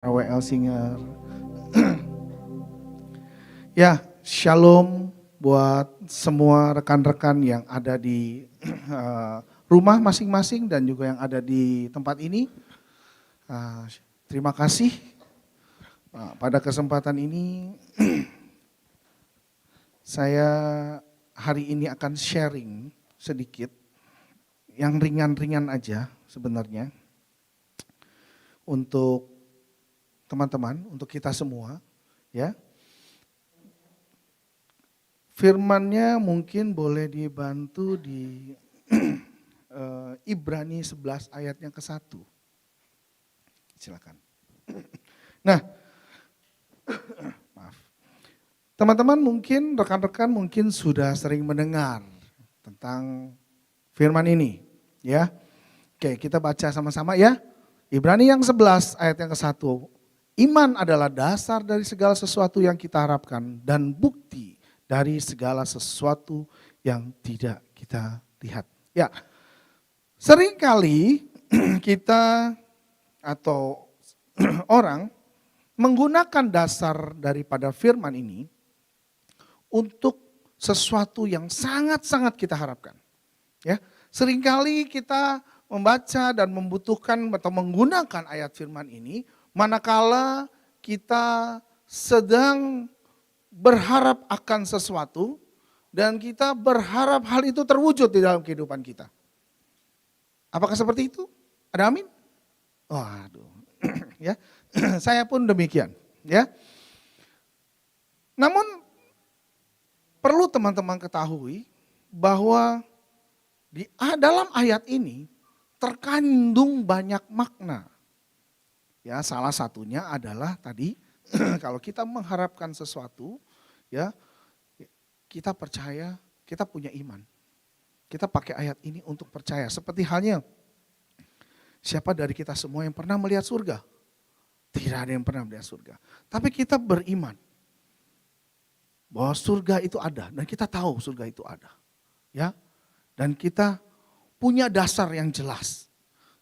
WL Singer. Ya, shalom buat semua rekan-rekan yang ada di rumah masing-masing dan juga yang ada di tempat ini. Terima kasih. Pada kesempatan ini saya hari ini akan sharing sedikit yang ringan-ringan aja sebenarnya untuk teman-teman, untuk kita semua, ya. Firman-nya mungkin boleh dibantu di Ibrani 11 ayat yang ke-1. Silakan. Nah, maaf. Teman-teman mungkin, rekan-rekan mungkin sudah sering mendengar tentang firman ini, ya. Oke, kita baca sama-sama ya. Ibrani yang 11 ayat yang ke-1. Iman adalah dasar dari segala sesuatu yang kita harapkan dan bukti dari segala sesuatu yang tidak kita lihat. Ya, seringkali kita atau orang menggunakan dasar daripada firman ini untuk sesuatu yang sangat-sangat kita harapkan. Ya, seringkali kita membaca dan membutuhkan atau menggunakan ayat firman ini manakala kita sedang berharap akan sesuatu dan kita berharap hal itu terwujud di dalam kehidupan kita. Apakah seperti itu? Ada amin? Waduh, ya, saya pun demikian, ya. Namun perlu teman-teman ketahui bahwa di dalam ayat ini terkandung banyak makna. Ya, salah satunya adalah tadi kalau kita mengharapkan sesuatu, ya, kita percaya, kita punya iman. Kita pakai ayat ini untuk percaya. Seperti halnya siapa dari kita semua yang pernah melihat surga? Tidak ada yang pernah melihat surga. Tapi kita beriman bahwa surga itu ada dan kita tahu surga itu ada. Ya. Dan kita punya dasar yang jelas.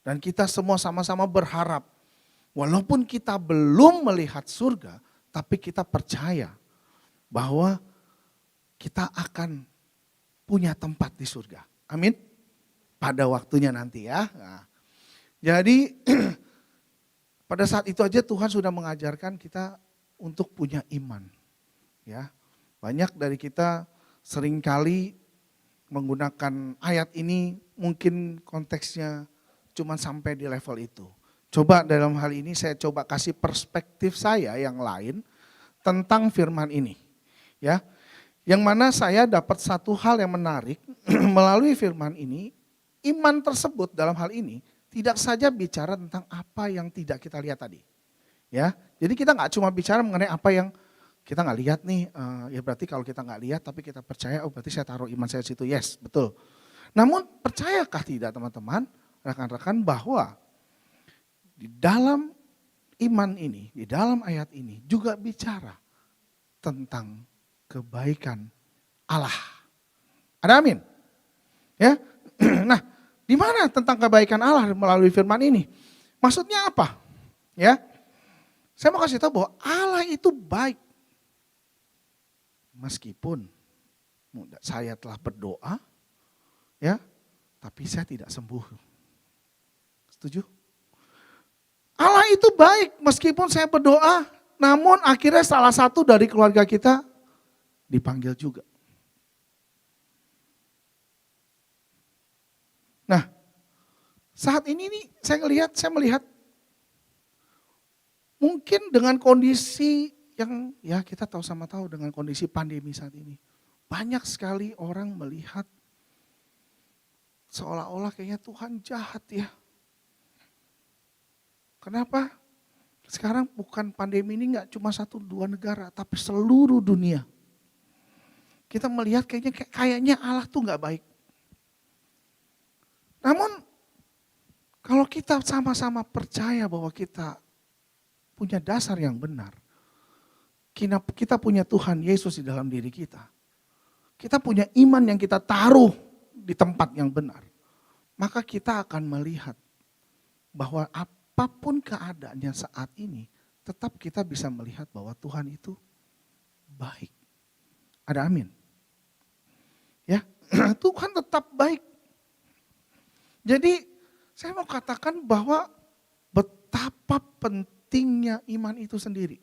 Dan kita semua sama-sama berharap walaupun kita belum melihat surga, tapi kita percaya bahwa kita akan punya tempat di surga. Amin. Pada waktunya nanti ya. Nah, jadi pada saat itu aja Tuhan sudah mengajarkan kita untuk punya iman. Ya, banyak dari kita seringkali menggunakan ayat ini mungkin konteksnya cuma sampai di level itu. Coba dalam hal ini saya coba kasih perspektif saya yang lain tentang firman ini. Ya, yang mana saya dapat satu hal yang menarik melalui firman ini, iman tersebut dalam hal ini tidak saja bicara tentang apa yang tidak kita lihat tadi. Ya, jadi kita nggak cuma bicara mengenai apa yang kita nggak lihat nih, ya berarti kalau kita nggak lihat tapi kita percaya, oh berarti saya taruh iman saya di situ, yes betul. Namun percayakah tidak teman-teman, rekan-rekan bahwa di dalam iman ini, di dalam ayat ini juga bicara tentang kebaikan Allah. Ada amin? Ya. Nah, di mana tentang kebaikan Allah melalui firman ini? Maksudnya apa? Ya. Saya mau kasih tahu bahwa Allah itu baik. Meskipun saya telah berdoa, ya, tapi saya tidak sembuh. Setuju? Allah itu baik meskipun saya berdoa, namun akhirnya salah satu dari keluarga kita dipanggil juga. Nah, saat ini nih saya melihat mungkin dengan kondisi yang ya kita tahu sama tahu dengan kondisi pandemi saat ini. Banyak sekali orang melihat seolah-olah kayaknya Tuhan jahat ya. Kenapa? Sekarang bukan pandemi ini nggak cuma 1-2 negara, tapi seluruh dunia. Kita melihat kayaknya Allah tuh nggak baik. Namun kalau kita sama-sama percaya bahwa kita punya dasar yang benar, kita punya Tuhan Yesus di dalam diri kita, kita punya iman yang kita taruh di tempat yang benar, maka kita akan melihat bahwa apapun keadaannya saat ini, tetap kita bisa melihat bahwa Tuhan itu baik. Ada amin. Ya, Tuhan tetap baik. Jadi saya mau katakan bahwa betapa pentingnya iman itu sendiri.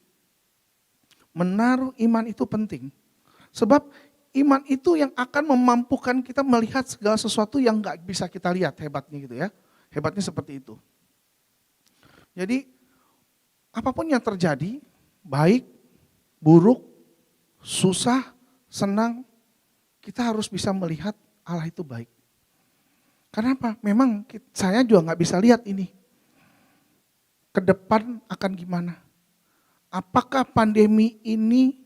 Menaruh iman itu penting. Sebab iman itu yang akan memampukan kita melihat segala sesuatu yang gak bisa kita lihat, hebatnya gitu ya. Hebatnya seperti itu. Jadi apapun yang terjadi, baik, buruk, susah, senang, kita harus bisa melihat Allah itu baik. Kenapa? Memang saya juga gak bisa lihat ini. Ke depan akan gimana? Apakah pandemi ini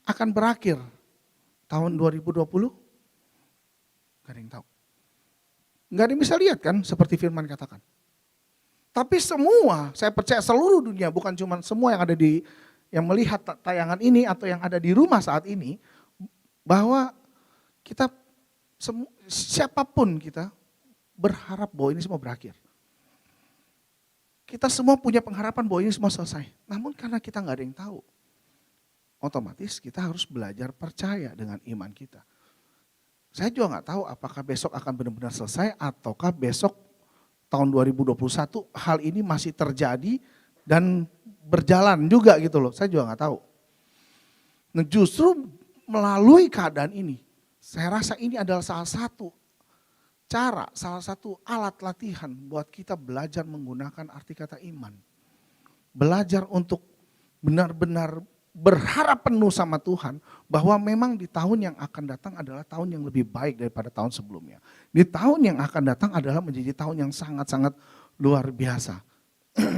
akan berakhir tahun 2020? Gak ada yang tahu. Gak ada yang bisa lihat kan, seperti firman katakan. Tapi semua, saya percaya seluruh dunia, bukan cuma semua yang ada yang melihat tayangan ini atau yang ada di rumah saat ini, bahwa kita, siapapun kita, berharap bahwa ini semua berakhir. Kita semua punya pengharapan bahwa ini semua selesai. Namun karena kita nggak ada yang tahu, otomatis kita harus belajar percaya dengan iman kita. Saya juga nggak tahu apakah besok akan benar-benar selesai ataukah besok tahun 2021 hal ini masih terjadi dan berjalan juga gitu loh. Saya juga nggak tahu. Nah justru melalui keadaan ini, saya rasa ini adalah salah satu cara, salah satu alat latihan buat kita belajar menggunakan arti kata iman. Belajar untuk benar-benar berharap penuh sama Tuhan bahwa memang di tahun yang akan datang adalah tahun yang lebih baik daripada tahun sebelumnya. Di tahun yang akan datang adalah menjadi tahun yang sangat-sangat luar biasa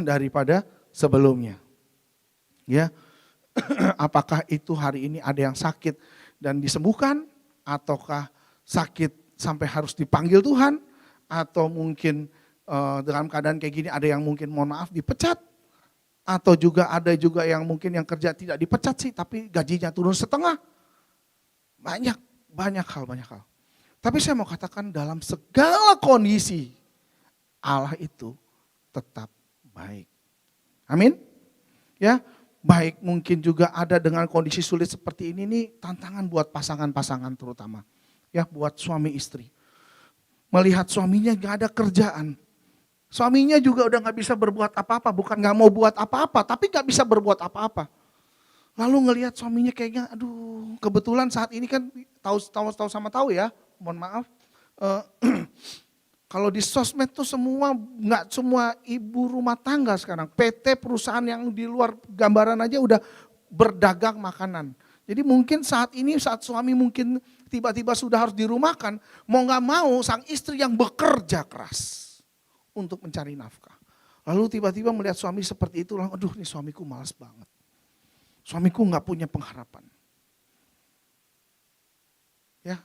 daripada sebelumnya. Ya, apakah itu hari ini ada yang sakit dan disembuhkan, ataukah sakit sampai harus dipanggil Tuhan, atau mungkin dalam keadaan kayak gini ada yang mungkin mohon maaf dipecat, atau juga ada juga yang mungkin yang kerja tidak dipecat sih tapi gajinya turun setengah. Banyak hal. Tapi saya mau katakan dalam segala kondisi Allah itu tetap baik. Amin. Ya, baik mungkin juga ada dengan kondisi sulit seperti ini nih tantangan buat pasangan-pasangan terutama. Ya, buat suami istri. Melihat suaminya gak ada kerjaan. Suaminya juga udah gak bisa berbuat apa-apa. Bukan gak mau buat apa-apa, tapi gak bisa berbuat apa-apa. Lalu ngelihat suaminya kayaknya, aduh kebetulan saat ini kan tahu ya, mohon maaf. Kalau di sosmed tuh gak semua ibu rumah tangga sekarang. PT perusahaan yang di luar gambaran aja udah berdagang makanan. Jadi mungkin saat ini saat suami mungkin tiba-tiba sudah harus dirumahkan, mau gak mau sang istri yang bekerja keras untuk mencari nafkah. Lalu tiba-tiba melihat suami seperti itu, aduh ini suamiku malas banget. Suamiku gak punya pengharapan. Ya,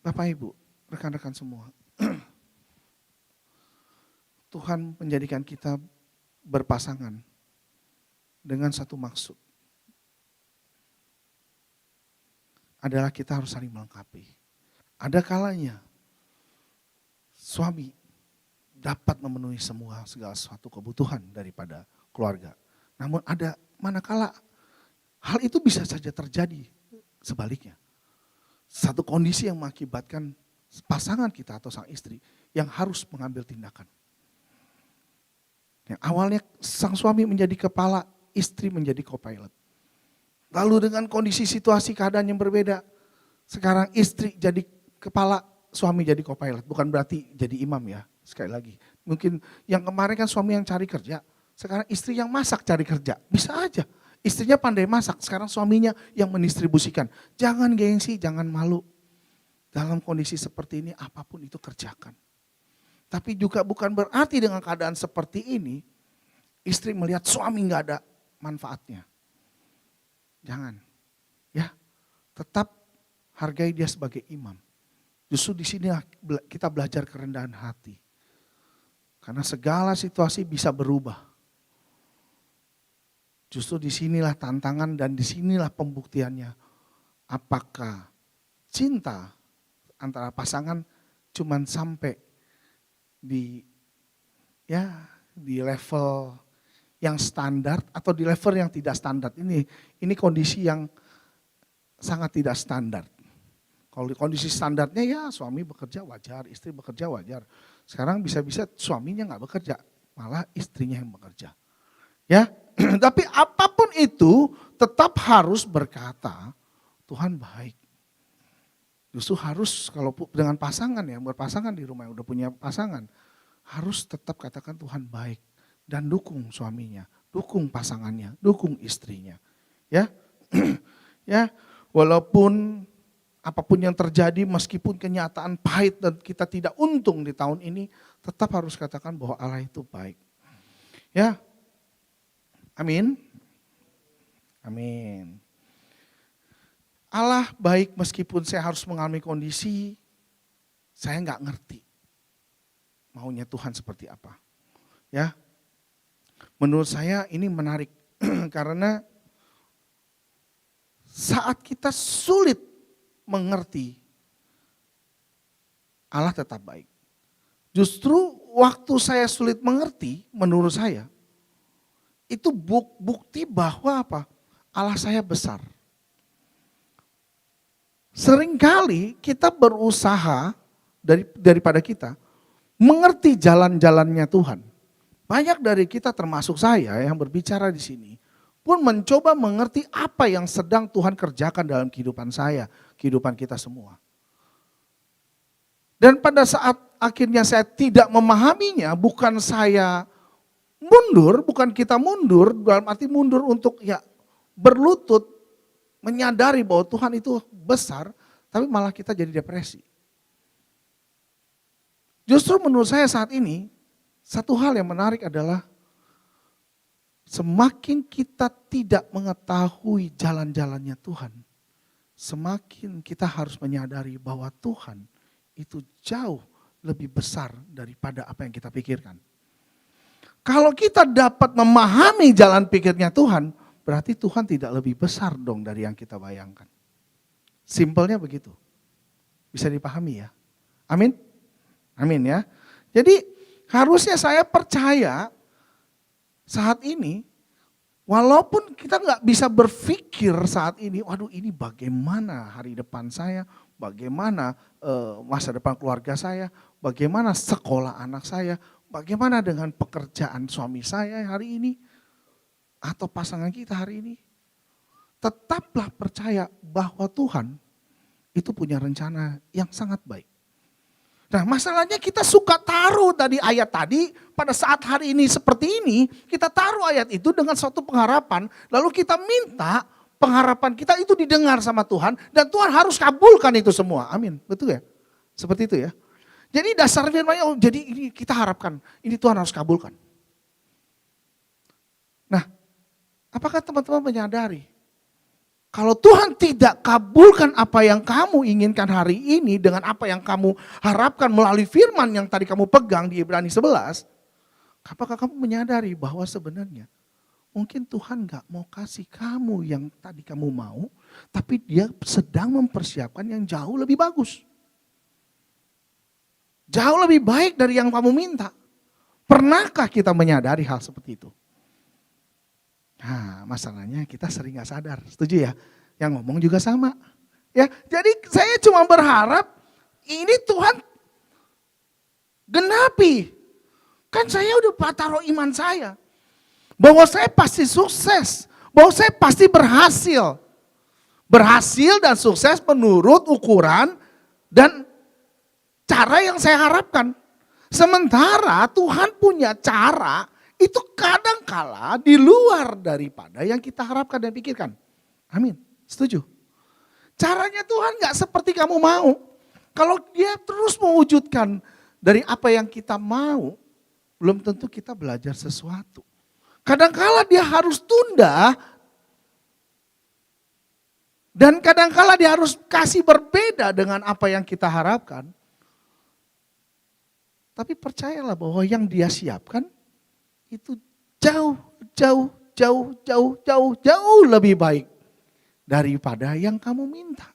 Bapak Ibu, rekan-rekan semua. Tuhan menjadikan kita berpasangan dengan satu maksud. Adalah kita harus saling melengkapi. Ada kalanya suami dapat memenuhi segala sesuatu kebutuhan daripada keluarga. Namun ada manakala hal itu bisa saja terjadi sebaliknya. Satu kondisi yang mengakibatkan pasangan kita atau sang istri yang harus mengambil tindakan. Yang awalnya sang suami menjadi kepala, istri menjadi co-pilot. Lalu dengan kondisi situasi keadaan yang berbeda, sekarang istri jadi kepala, suami jadi co-pilot. Bukan berarti jadi imam ya, sekali lagi. Mungkin yang kemarin kan suami yang cari kerja, sekarang istri yang masak cari kerja. Bisa aja, istrinya pandai masak, sekarang suaminya yang mendistribusikan. Jangan gengsi, jangan malu. Dalam kondisi seperti ini apapun itu kerjakan. Tapi juga bukan berarti dengan keadaan seperti ini, istri melihat suami gak ada manfaatnya. Jangan, ya, tetap hargai dia sebagai imam. Justru di sini kita belajar kerendahan hati. Karena segala situasi bisa berubah. Justru disinilah tantangan dan disinilah pembuktiannya. Apakah cinta antara pasangan cuman sampai di level yang standar atau di level yang tidak standar. Ini kondisi yang sangat tidak standar. Kalau di kondisi standarnya ya suami bekerja wajar, istri bekerja wajar. Sekarang bisa-bisa suaminya nggak bekerja, malah istrinya yang bekerja. Ya, tapi apapun itu tetap harus berkata Tuhan baik. Justru harus kalau dengan pasangan ya, berpasangan di rumah yang udah punya pasangan, harus tetap katakan Tuhan baik dan dukung suaminya, dukung pasangannya, dukung istrinya. Ya, ya, walaupun apapun yang terjadi, meskipun kenyataan pahit dan kita tidak untung di tahun ini, tetap harus katakan bahwa Allah itu baik. Ya, amin. Amin. Allah baik meskipun saya harus mengalami kondisi, saya nggak ngerti maunya Tuhan seperti apa. Ya, menurut saya ini menarik karena saat kita sulit mengerti, Allah tetap baik. Justru waktu saya sulit mengerti, menurut saya, itu bukti bahwa apa? Allah saya besar. Seringkali kita berusaha daripada kita mengerti jalan-jalannya Tuhan. Banyak dari kita termasuk saya yang berbicara di sini pun mencoba mengerti apa yang sedang Tuhan kerjakan dalam kehidupan saya, kehidupan kita semua. Dan pada saat akhirnya saya tidak memahaminya, bukan saya mundur, bukan kita mundur, dalam arti mundur untuk ya berlutut, menyadari bahwa Tuhan itu besar, tapi malah kita jadi depresi. Justru menurut saya saat ini, satu hal yang menarik adalah semakin kita tidak mengetahui jalan-jalannya Tuhan, semakin kita harus menyadari bahwa Tuhan itu jauh lebih besar daripada apa yang kita pikirkan. Kalau kita dapat memahami jalan pikirnya Tuhan, berarti Tuhan tidak lebih besar dong dari yang kita bayangkan. Simpelnya begitu. Bisa dipahami ya? Amin? Amin ya. Jadi harusnya saya percaya saat ini, walaupun kita nggak bisa berpikir saat ini, waduh ini bagaimana hari depan saya, bagaimana masa depan keluarga saya, bagaimana sekolah anak saya, bagaimana dengan pekerjaan suami saya hari ini, atau pasangan kita hari ini. Tetaplah percaya bahwa Tuhan itu punya rencana yang sangat baik. Nah masalahnya kita suka taruh dari ayat tadi, pada saat hari ini seperti ini, kita taruh ayat itu dengan suatu pengharapan, lalu kita minta pengharapan kita itu didengar sama Tuhan, dan Tuhan harus kabulkan itu semua, amin, betul ya? Seperti itu ya. Jadi dasar firman-Nya, jadi ini kita harapkan, ini Tuhan harus kabulkan. Nah, apakah teman-teman menyadari, kalau Tuhan tidak kabulkan apa yang kamu inginkan hari ini dengan apa yang kamu harapkan melalui firman yang tadi kamu pegang di Ibrani 11, apakah kamu menyadari bahwa sebenarnya mungkin Tuhan gak mau kasih kamu yang tadi kamu mau, tapi dia sedang mempersiapkan yang jauh lebih bagus. Jauh lebih baik dari yang kamu minta. Pernahkah kita menyadari hal seperti itu? Nah, masalahnya kita sering gak sadar, setuju ya? Yang ngomong juga sama. Ya, jadi saya cuma berharap ini Tuhan genapi. Kan saya udah taruh iman saya. Bahwa saya pasti sukses, bahwa saya pasti berhasil. Berhasil dan sukses menurut ukuran dan cara yang saya harapkan. Sementara Tuhan punya cara itu kadangkala di luar daripada yang kita harapkan dan pikirkan. Amin, setuju? Caranya Tuhan gak seperti kamu mau. Kalau dia terus mewujudkan dari apa yang kita mau, belum tentu kita belajar sesuatu. Kadangkala dia harus tunda, dan kadangkala dia harus kasih berbeda dengan apa yang kita harapkan. Tapi percayalah bahwa yang dia siapkan, itu jauh lebih baik daripada yang kamu minta.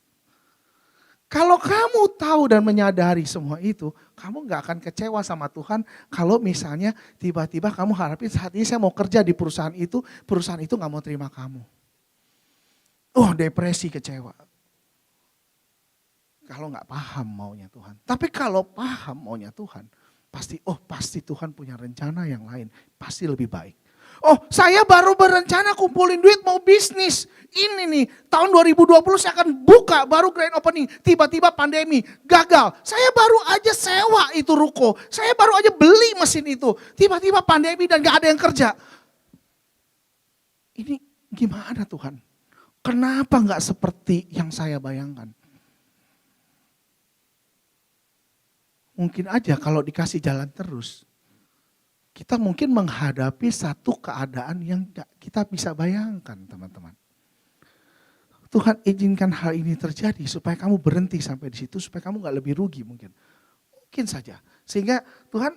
Kalau kamu tahu dan menyadari semua itu, kamu gak akan kecewa sama Tuhan kalau misalnya tiba-tiba kamu harapin saat ini saya mau kerja di perusahaan itu gak mau terima kamu. Oh, depresi, kecewa. Kalau gak paham maunya Tuhan. Tapi kalau paham maunya Tuhan, pasti Tuhan punya rencana yang lain, pasti lebih baik. Oh, saya baru berencana kumpulin duit mau bisnis. Ini nih, tahun 2020 saya akan buka baru grand opening. Tiba-tiba pandemi, gagal. Saya baru aja sewa itu ruko. Saya baru aja beli mesin itu. Tiba-tiba pandemi dan gak ada yang kerja. Ini gimana Tuhan? Kenapa gak seperti yang saya bayangkan? Mungkin aja kalau dikasih jalan terus, kita mungkin menghadapi satu keadaan yang gak kita bisa bayangkan, teman-teman. Tuhan izinkan hal ini terjadi supaya kamu berhenti sampai di situ, supaya kamu gak lebih rugi mungkin. Mungkin saja. Sehingga Tuhan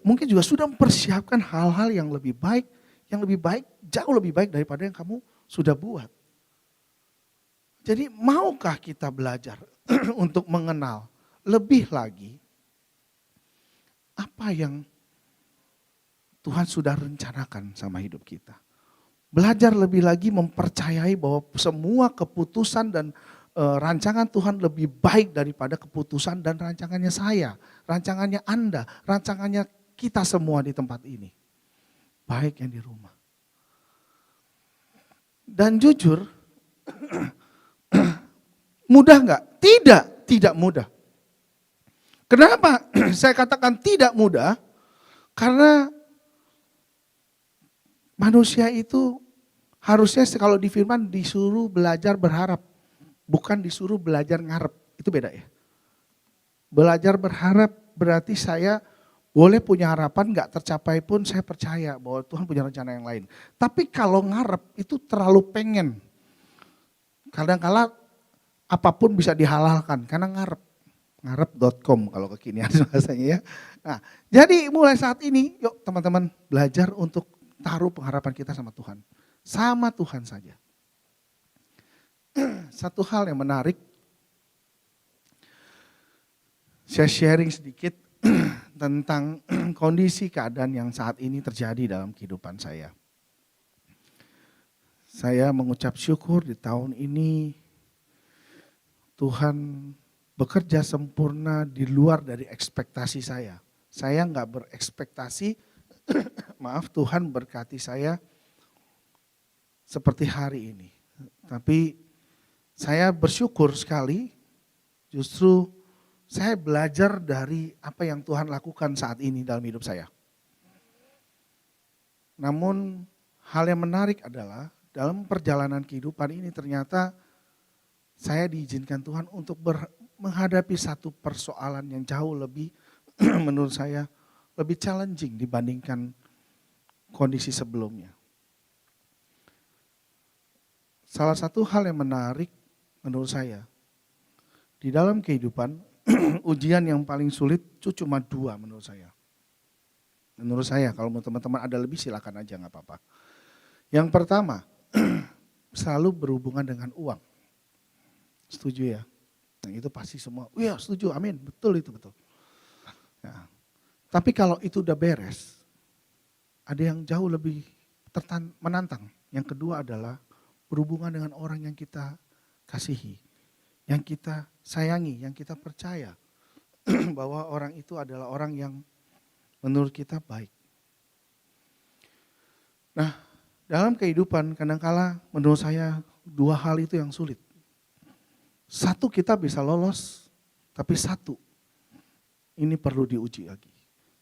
mungkin juga sudah mempersiapkan hal-hal yang lebih baik, jauh lebih baik daripada yang kamu sudah buat. Jadi maukah kita belajar untuk mengenal lebih lagi apa yang Tuhan sudah rencanakan sama hidup kita. Belajar lebih lagi mempercayai bahwa semua keputusan dan rancangan Tuhan lebih baik daripada keputusan dan rancangannya saya, rancangannya Anda, rancangannya kita semua di tempat ini. Baik yang di rumah. Dan jujur, mudah enggak? Tidak mudah. Kenapa saya katakan tidak mudah? Karena manusia itu harusnya kalau di firman disuruh belajar berharap, bukan disuruh belajar ngarep. Itu beda ya. Belajar berharap berarti saya boleh punya harapan gak tercapai pun saya percaya bahwa Tuhan punya rencana yang lain. Tapi kalau ngarep itu terlalu pengen. Kadang-kala apapun bisa dihalalkan karena ngarep. Ngarep.com kalau kekinian bahasanya ya. Nah, jadi mulai saat ini yuk teman-teman belajar untuk taruh pengharapan kita sama Tuhan. Sama Tuhan saja. Satu hal yang menarik, saya sharing sedikit tentang kondisi keadaan yang saat ini terjadi dalam kehidupan saya. Saya mengucap syukur di tahun ini Tuhan bekerja sempurna di luar dari ekspektasi saya. Saya nggak berekspektasi, maaf Tuhan berkati saya seperti hari ini. Tapi saya bersyukur sekali justru saya belajar dari apa yang Tuhan lakukan saat ini dalam hidup saya. Namun hal yang menarik adalah dalam perjalanan kehidupan ini ternyata saya diizinkan Tuhan untuk menghadapi satu persoalan yang jauh lebih menurut saya lebih challenging dibandingkan kondisi sebelumnya. Salah satu hal yang menarik menurut saya, di dalam kehidupan ujian yang paling sulit itu cuma dua menurut saya. Menurut saya kalau teman-teman ada lebih silakan aja gak apa-apa. Yang pertama selalu berhubungan dengan uang. Setuju ya? Nah, itu pasti semua, iya setuju, amin, betul itu betul. Nah, tapi kalau itu udah beres, ada yang jauh lebih menantang. Yang kedua adalah berhubungan dengan orang yang kita kasihi, yang kita sayangi, yang kita percaya bahwa orang itu adalah orang yang menurut kita baik. Nah, dalam kehidupan kadangkala menurut saya dua hal itu yang sulit. Satu kita bisa lolos, tapi satu ini perlu diuji lagi.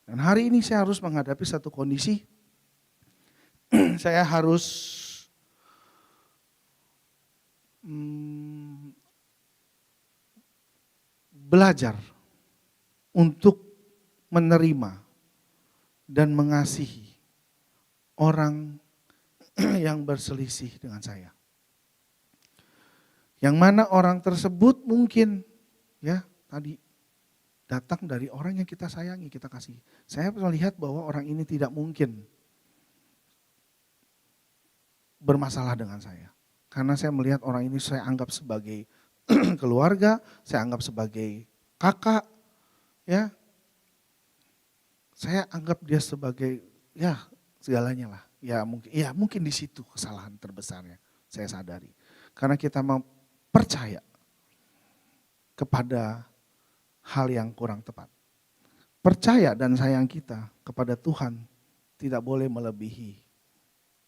Dan hari ini saya harus menghadapi satu kondisi, saya harus belajar untuk menerima dan mengasihi orang yang berselisih dengan saya. Yang mana orang tersebut mungkin ya tadi datang dari orang yang kita sayangi, kita kasih. Saya melihat bahwa orang ini tidak mungkin bermasalah dengan saya. Karena saya melihat orang ini saya anggap sebagai keluarga, saya anggap sebagai kakak, ya. Saya anggap dia sebagai ya segalanya lah. Ya mungkin di situ kesalahan terbesarnya saya sadari. Karena kita mau percaya kepada hal yang kurang tepat. Percaya dan sayang kita kepada Tuhan tidak boleh melebihi.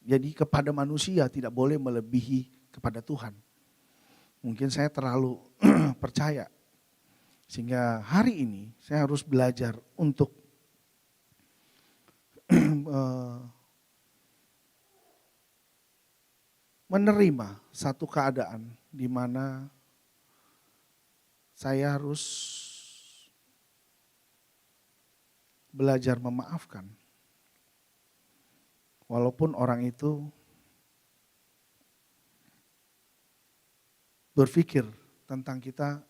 Jadi kepada manusia tidak boleh melebihi kepada Tuhan. Mungkin saya terlalu percaya. Sehingga hari ini saya harus belajar untuk menerima satu keadaan di mana saya harus belajar memaafkan. Walaupun orang itu berpikir tentang kita,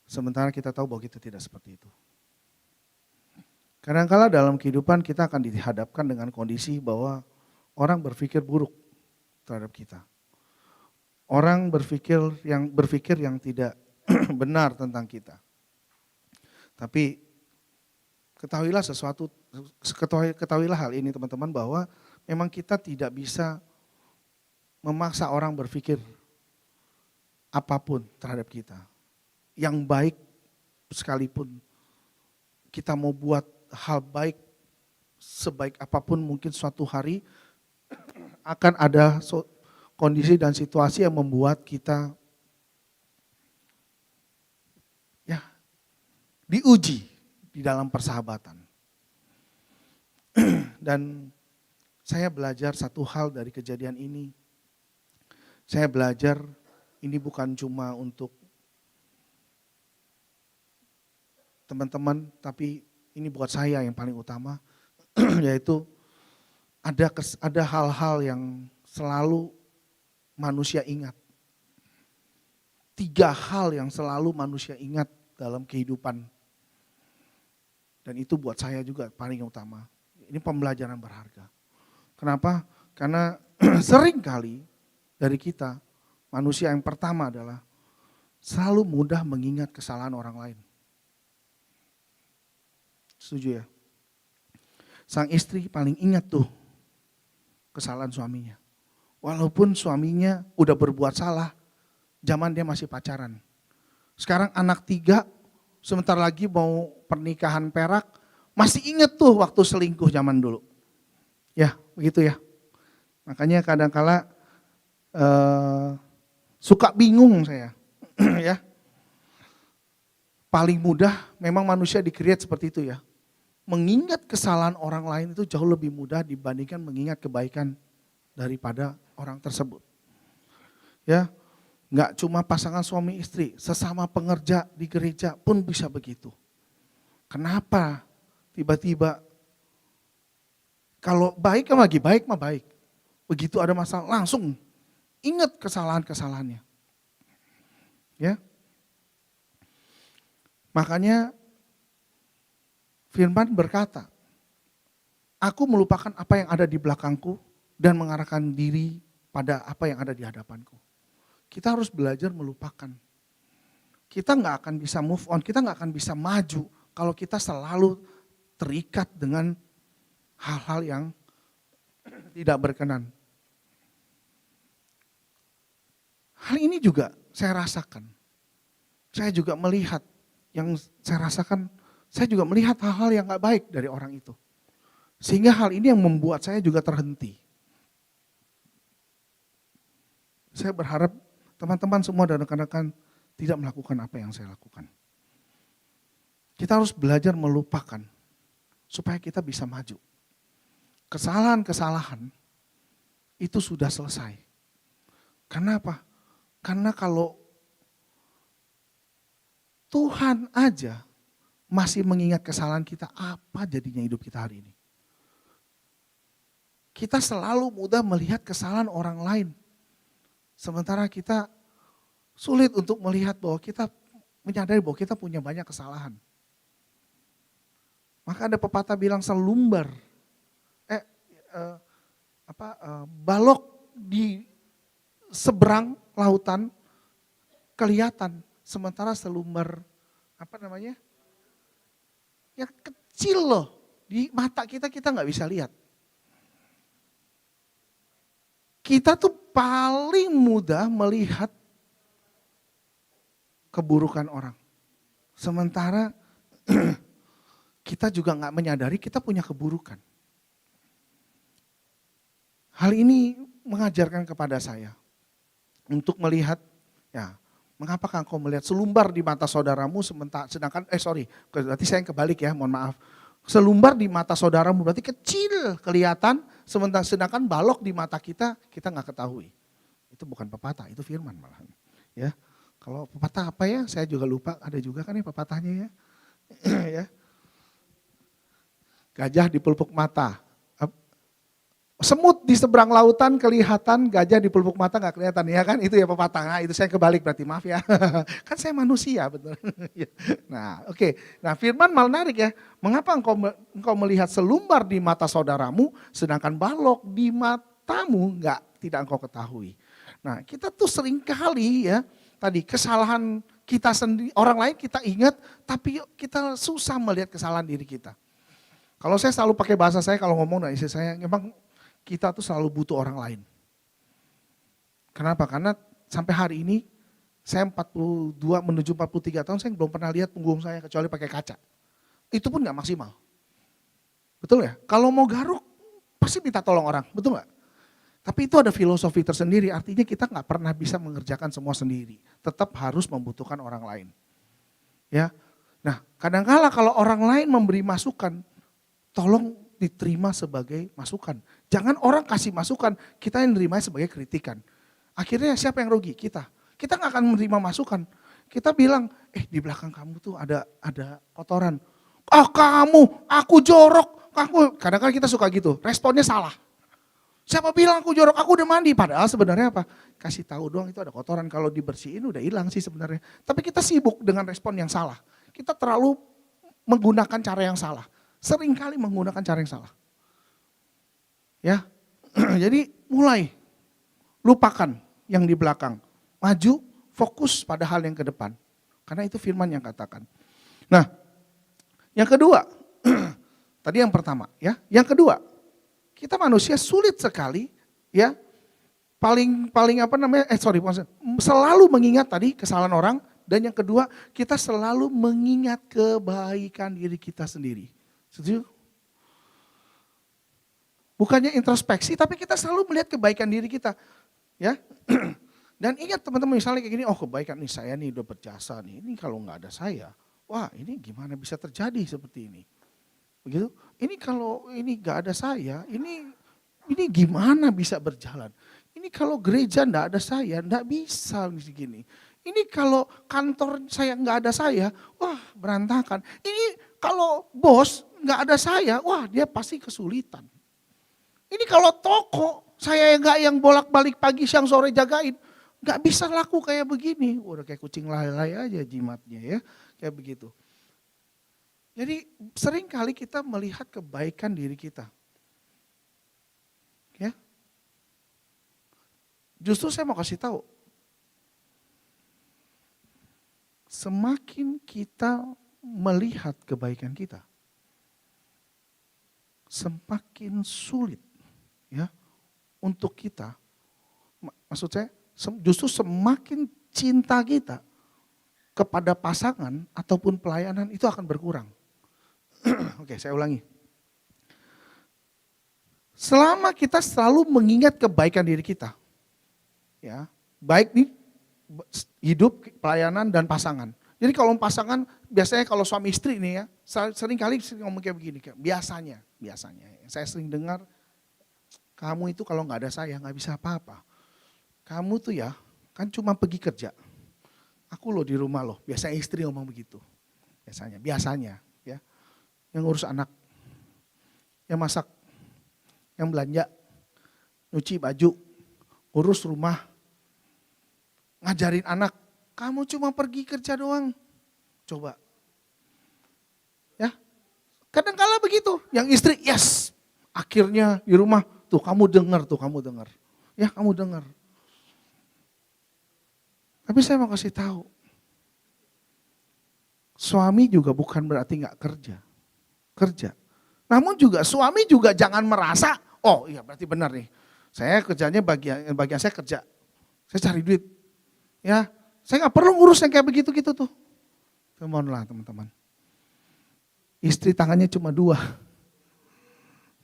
sementara kita tahu bahwa kita tidak seperti itu. Kadang-kala dalam kehidupan kita akan dihadapkan dengan kondisi bahwa orang berpikir buruk terhadap kita. Orang berpikir yang tidak benar tentang kita. Tapi ketahuilah hal ini teman-teman, bahwa memang kita tidak bisa memaksa orang berpikir apapun terhadap kita. Yang baik sekalipun kita mau buat hal baik sebaik apapun, mungkin suatu hari akan ada kondisi dan situasi yang membuat kita ya diuji di dalam persahabatan. Dan saya belajar satu hal dari kejadian ini. Saya belajar ini bukan cuma untuk teman-teman, tapi ini buat saya yang paling utama, yaitu ada hal-hal yang selalu manusia ingat. 3 hal yang selalu manusia ingat dalam kehidupan. Dan itu buat saya juga paling utama. Ini pembelajaran berharga. Kenapa? Karena sering kali dari kita, manusia yang pertama adalah selalu mudah mengingat kesalahan orang lain. Setuju ya? Sang istri paling ingat tuh kesalahan suaminya. Walaupun suaminya udah berbuat salah, zaman dia masih pacaran. Sekarang anak 3, sebentar lagi mau pernikahan perak, masih ingat tuh waktu selingkuh zaman dulu. Ya, begitu ya. Makanya kadang-kala suka bingung saya. Ya. Paling mudah memang manusia di-create seperti itu ya. Mengingat kesalahan orang lain itu jauh lebih mudah dibandingkan mengingat kebaikan daripada orang tersebut. Ya, enggak cuma pasangan suami istri, sesama pengerja di gereja pun bisa begitu. Kenapa tiba-tiba kalau baik kan lagi baik mah baik. Begitu ada masalah langsung ingat kesalahan-kesalahannya. Ya. Makanya Firman berkata, aku melupakan apa yang ada di belakangku dan mengarahkan diri pada apa yang ada di hadapanku. Kita harus belajar melupakan. Kita nggak akan bisa move on, kita nggak akan bisa maju kalau kita selalu terikat dengan hal-hal yang tidak berkenan. Hal ini juga saya rasakan. Saya juga melihat yang saya rasakan, saya juga melihat hal-hal yang gak baik dari orang itu. Sehingga hal ini yang membuat saya juga terhenti. Saya berharap teman-teman semua dan rekan-rekan tidak melakukan apa yang saya lakukan. Kita harus belajar melupakan supaya kita bisa maju. Kesalahan-kesalahan itu sudah selesai. Kenapa? Karena kalau Tuhan aja masih mengingat kesalahan kita, apa jadinya hidup kita hari ini? Kita selalu mudah melihat kesalahan orang lain. Sementara kita sulit untuk melihat bahwa kita menyadari bahwa kita punya banyak kesalahan. Maka ada pepatah bilang selumbar, balok di seberang lautan kelihatan. Sementara selumbar, yang kecil loh. Di mata kita nggak bisa lihat. Kita tuh paling mudah melihat keburukan orang. Sementara kita juga nggak menyadari kita punya keburukan. Hal ini mengajarkan kepada saya untuk melihat, ya, mengapakah engkau melihat selumbar di mata saudaramu berarti saya yang kebalik ya, mohon maaf. Selumbar di mata saudaramu berarti kecil kelihatan, sedangkan balok di mata kita nggak ketahui. Itu bukan pepatah, itu firman malahan. Ya, kalau pepatah apa ya? Saya juga lupa. Ada juga kan ya pepatahnya ya. Ya. Gajah di pelupuk mata. Semut di seberang lautan kelihatan, gajah di pelupuk mata nggak kelihatan, ya kan? Itu ya pepatah. Nah, itu saya kebalik berarti, maaf ya. Kan saya manusia, betul. Nah, oke. Nah, firman menarik ya. Mengapa engkau melihat selumbar di mata saudaramu, sedangkan balok di matamu tidak engkau ketahui. Nah, kita tuh seringkali ya, tadi kesalahan kita sendiri, orang lain kita ingat, tapi kita susah melihat kesalahan diri kita. Kalau saya selalu pakai bahasa saya, kalau ngomong dari istri saya, memang kita tuh selalu butuh orang lain. Kenapa? Karena sampai hari ini, saya 42 menuju 43 tahun, saya belum pernah lihat punggung saya kecuali pakai kaca. Itu pun gak maksimal. Betul ya? Kalau mau garuk, pasti minta tolong orang, betul gak? Tapi itu ada filosofi tersendiri, artinya kita gak pernah bisa mengerjakan semua sendiri. Tetap harus membutuhkan orang lain. Ya. Nah, kadang-kala kalau orang lain memberi masukan, tolong diterima sebagai masukan. Jangan orang kasih masukan, kita yang menerimanya sebagai kritikan. Akhirnya siapa yang rugi? Kita. Kita gak akan menerima masukan. Kita bilang, di belakang kamu tuh ada kotoran. Kamu, aku jorok. Kadang-kadang kita suka gitu, responnya salah. Siapa bilang aku jorok, aku udah mandi. Padahal sebenarnya apa? Kasih tahu doang itu ada kotoran, kalau dibersihin udah hilang sih sebenarnya. Tapi kita sibuk dengan respon yang salah. Kita terlalu menggunakan cara yang salah. Seringkali menggunakan cara yang salah. Ya, jadi mulai lupakan yang di belakang. Maju, fokus pada hal yang ke depan. Karena itu firman yang katakan. Nah, yang kedua, tadi yang pertama ya. Yang kedua, kita manusia sulit sekali ya. Selalu mengingat tadi kesalahan orang. Dan yang kedua, kita selalu mengingat kebaikan diri kita sendiri. Setuju? Bukannya introspeksi, tapi kita selalu melihat kebaikan diri kita. Ya. Dan ingat teman-teman, misalnya kayak gini, kebaikan nih saya nih udah berjasa nih. Ini kalau nggak ada saya, wah ini gimana bisa terjadi seperti ini. Begitu? Ini kalau ini nggak ada saya, ini gimana bisa berjalan. Ini kalau gereja nggak ada saya, nggak bisa begini. Ini kalau kantor saya nggak ada saya, wah berantakan. Ini kalau bos nggak ada saya, wah dia pasti kesulitan. Ini kalau toko saya nggak yang bolak-balik pagi siang sore jagain, nggak bisa laku kayak begini. Udah kayak kucing lay-lay aja jimatnya ya, kayak begitu. Jadi sering kali kita melihat kebaikan diri kita. Ya. Justru saya mau kasih tahu. Semakin kita melihat kebaikan kita, semakin sulit ya untuk kita. Maksud saya justru semakin cinta kita kepada pasangan ataupun pelayanan itu akan berkurang. Oke, saya ulangi. Selama kita selalu mengingat kebaikan diri kita, ya, baik nih hidup, pelayanan, dan pasangan. Jadi kalau pasangan, biasanya kalau suami istri nih ya, sering kali ngomong kayak begini, biasanya, saya sering dengar, kamu itu kalau nggak ada saya nggak bisa apa-apa. Kamu tuh ya, kan cuma pergi kerja. Aku loh di rumah loh, biasanya istri ngomong begitu. Biasanya ya. Yang ngurus anak, yang masak, yang belanja, nyuci baju, urus rumah, ngajarin anak. Kamu cuma pergi kerja doang. Coba. Ya. Kadang-kala begitu. Yang istri, yes. Akhirnya di rumah, tuh kamu dengar. Ya kamu dengar. Tapi saya mau kasih tahu, suami juga bukan berarti nggak kerja. Kerja. Namun juga suami juga jangan merasa, oh iya berarti benar nih. Saya kerjanya bagian saya kerja. Saya cari duit. Ya, saya nggak perlu ngurus yang kayak begitu-gitu tuh. Mohonlah teman-teman. Istri tangannya cuma 2.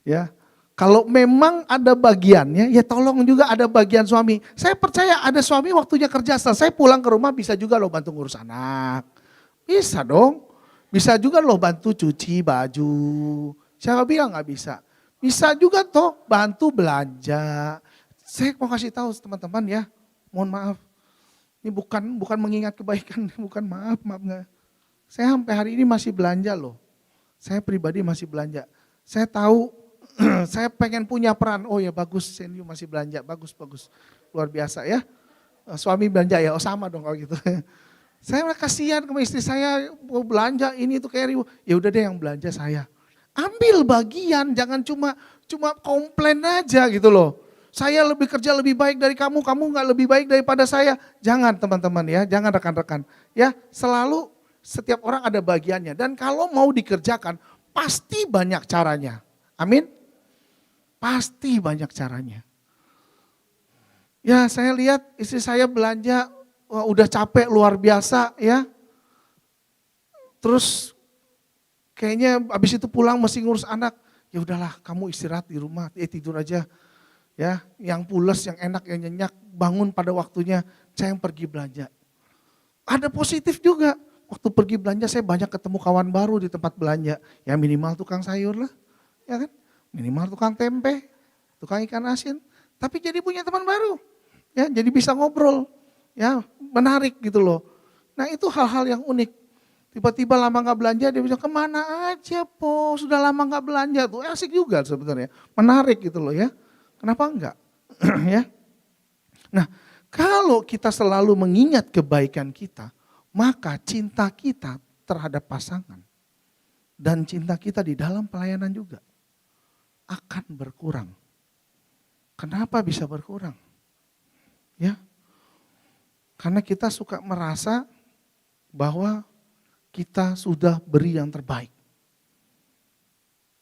Ya, kalau memang ada bagiannya, ya tolong juga ada bagian suami. Saya percaya ada suami waktunya kerja selesai pulang ke rumah bisa juga loh bantu ngurus anak. Bisa dong. Bisa juga loh bantu cuci baju. Siapa bilang nggak bisa? Bisa juga toh bantu belanja. Saya mau kasih tahu teman-teman ya, mohon maaf. Ini bukan mengingat kebaikan, bukan maaf nggak. Saya sampai hari ini masih belanja loh. Saya pribadi masih belanja. Saya tahu saya pengen punya peran. Oh ya bagus, Senyu masih belanja, bagus. Luar biasa ya. Suami belanja ya, oh sama dong kalau gitu. Saya kasihan sama istri saya, mau belanja ini itu kayak ribu. Ya udah deh yang belanja saya. Ambil bagian, jangan cuma komplain aja gitu loh. Saya lebih kerja lebih baik dari kamu nggak lebih baik daripada saya. Jangan teman-teman ya, jangan rekan-rekan. Ya, selalu setiap orang ada bagiannya. Dan kalau mau dikerjakan, pasti banyak caranya. Amin. Pasti banyak caranya. Ya saya lihat istri saya belanja, wah, udah capek luar biasa ya. Terus kayaknya abis itu pulang mesti ngurus anak. Ya udahlah kamu istirahat di rumah, tidur aja. Ya, yang pules, yang enak, yang nyenyak, bangun pada waktunya, saya yang pergi belanja. Ada positif juga. Waktu pergi belanja saya banyak ketemu kawan baru di tempat belanja. Ya minimal tukang sayur lah, ya kan? Minimal tukang tempe, tukang ikan asin. Tapi jadi punya teman baru, ya jadi bisa ngobrol, ya menarik gitu loh. Nah itu hal-hal yang unik. Tiba-tiba lama nggak belanja, dia bilang kemana aja po, sudah lama nggak belanja tuh, asik juga sebenarnya, menarik gitu loh ya. Kenapa enggak? Ya. Nah, kalau kita selalu mengingat kebaikan kita, maka cinta kita terhadap pasangan dan cinta kita di dalam pelayanan juga akan berkurang. Kenapa bisa berkurang? Ya. Karena kita suka merasa bahwa kita sudah beri yang terbaik.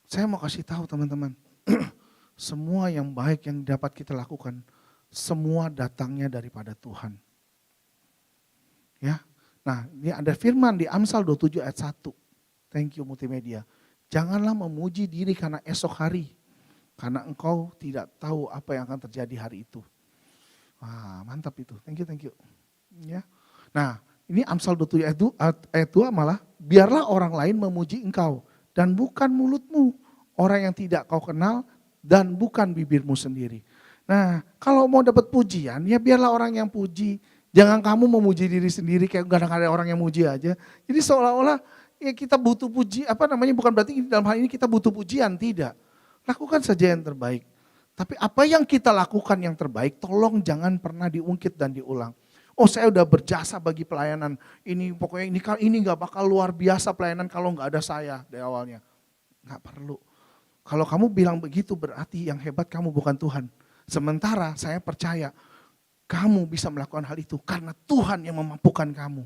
Saya mau kasih tahu teman-teman, semua yang baik yang dapat kita lakukan, semua datangnya daripada Tuhan. Ya, nah ini ada firman di Amsal 27 ayat 1. Thank you multimedia. Janganlah memuji diri karena esok hari, karena engkau tidak tahu apa yang akan terjadi hari itu. Wah mantap itu, thank you. Ya, nah ini Amsal 27 ayat 2 malah, biarlah orang lain memuji engkau dan bukan mulutmu, orang yang tidak kau kenal, dan bukan bibirmu sendiri. Nah kalau mau dapat pujian ya biarlah orang yang puji. Jangan kamu memuji diri sendiri kayak gak ada orang yang muji aja. Jadi seolah-olah ya kita butuh puji, bukan berarti dalam hal ini kita butuh pujian, tidak. Lakukan saja yang terbaik. Tapi apa yang kita lakukan yang terbaik tolong jangan pernah diungkit dan diulang. Oh saya udah berjasa bagi pelayanan, ini pokoknya ini gak bakal luar biasa pelayanan kalau gak ada saya dari awalnya. Gak perlu. Kalau kamu bilang begitu berarti yang hebat kamu bukan Tuhan. Sementara saya percaya kamu bisa melakukan hal itu karena Tuhan yang memampukan kamu.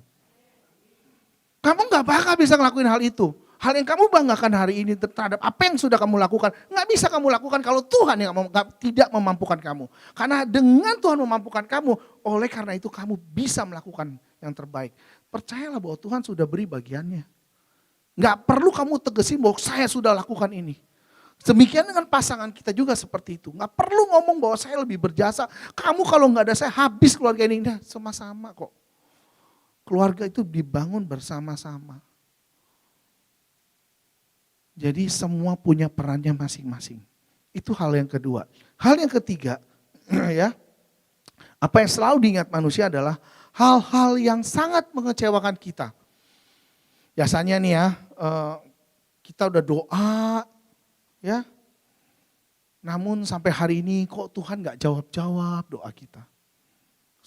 Kamu gak bakal bisa ngelakuin hal itu. Hal yang kamu banggakan hari ini terhadap apa yang sudah kamu lakukan. Gak bisa kamu lakukan kalau Tuhan yang tidak memampukan kamu. Karena dengan Tuhan memampukan kamu, oleh karena itu kamu bisa melakukan yang terbaik. Percayalah bahwa Tuhan sudah beri bagiannya. Gak perlu kamu tegesin bahwa saya sudah lakukan ini. Demikian dengan pasangan kita juga seperti itu. Gak perlu ngomong bahwa saya lebih berjasa. Kamu kalau gak ada saya habis keluarga ini. Nah, sama-sama kok. Keluarga itu dibangun bersama-sama. Jadi semua punya perannya masing-masing. Itu hal yang kedua. Hal yang ketiga, ya, apa yang selalu diingat manusia adalah hal-hal yang sangat mengecewakan kita. Biasanya nih ya, kita udah doa, ya, namun sampai hari ini kok Tuhan gak jawab-jawab doa kita.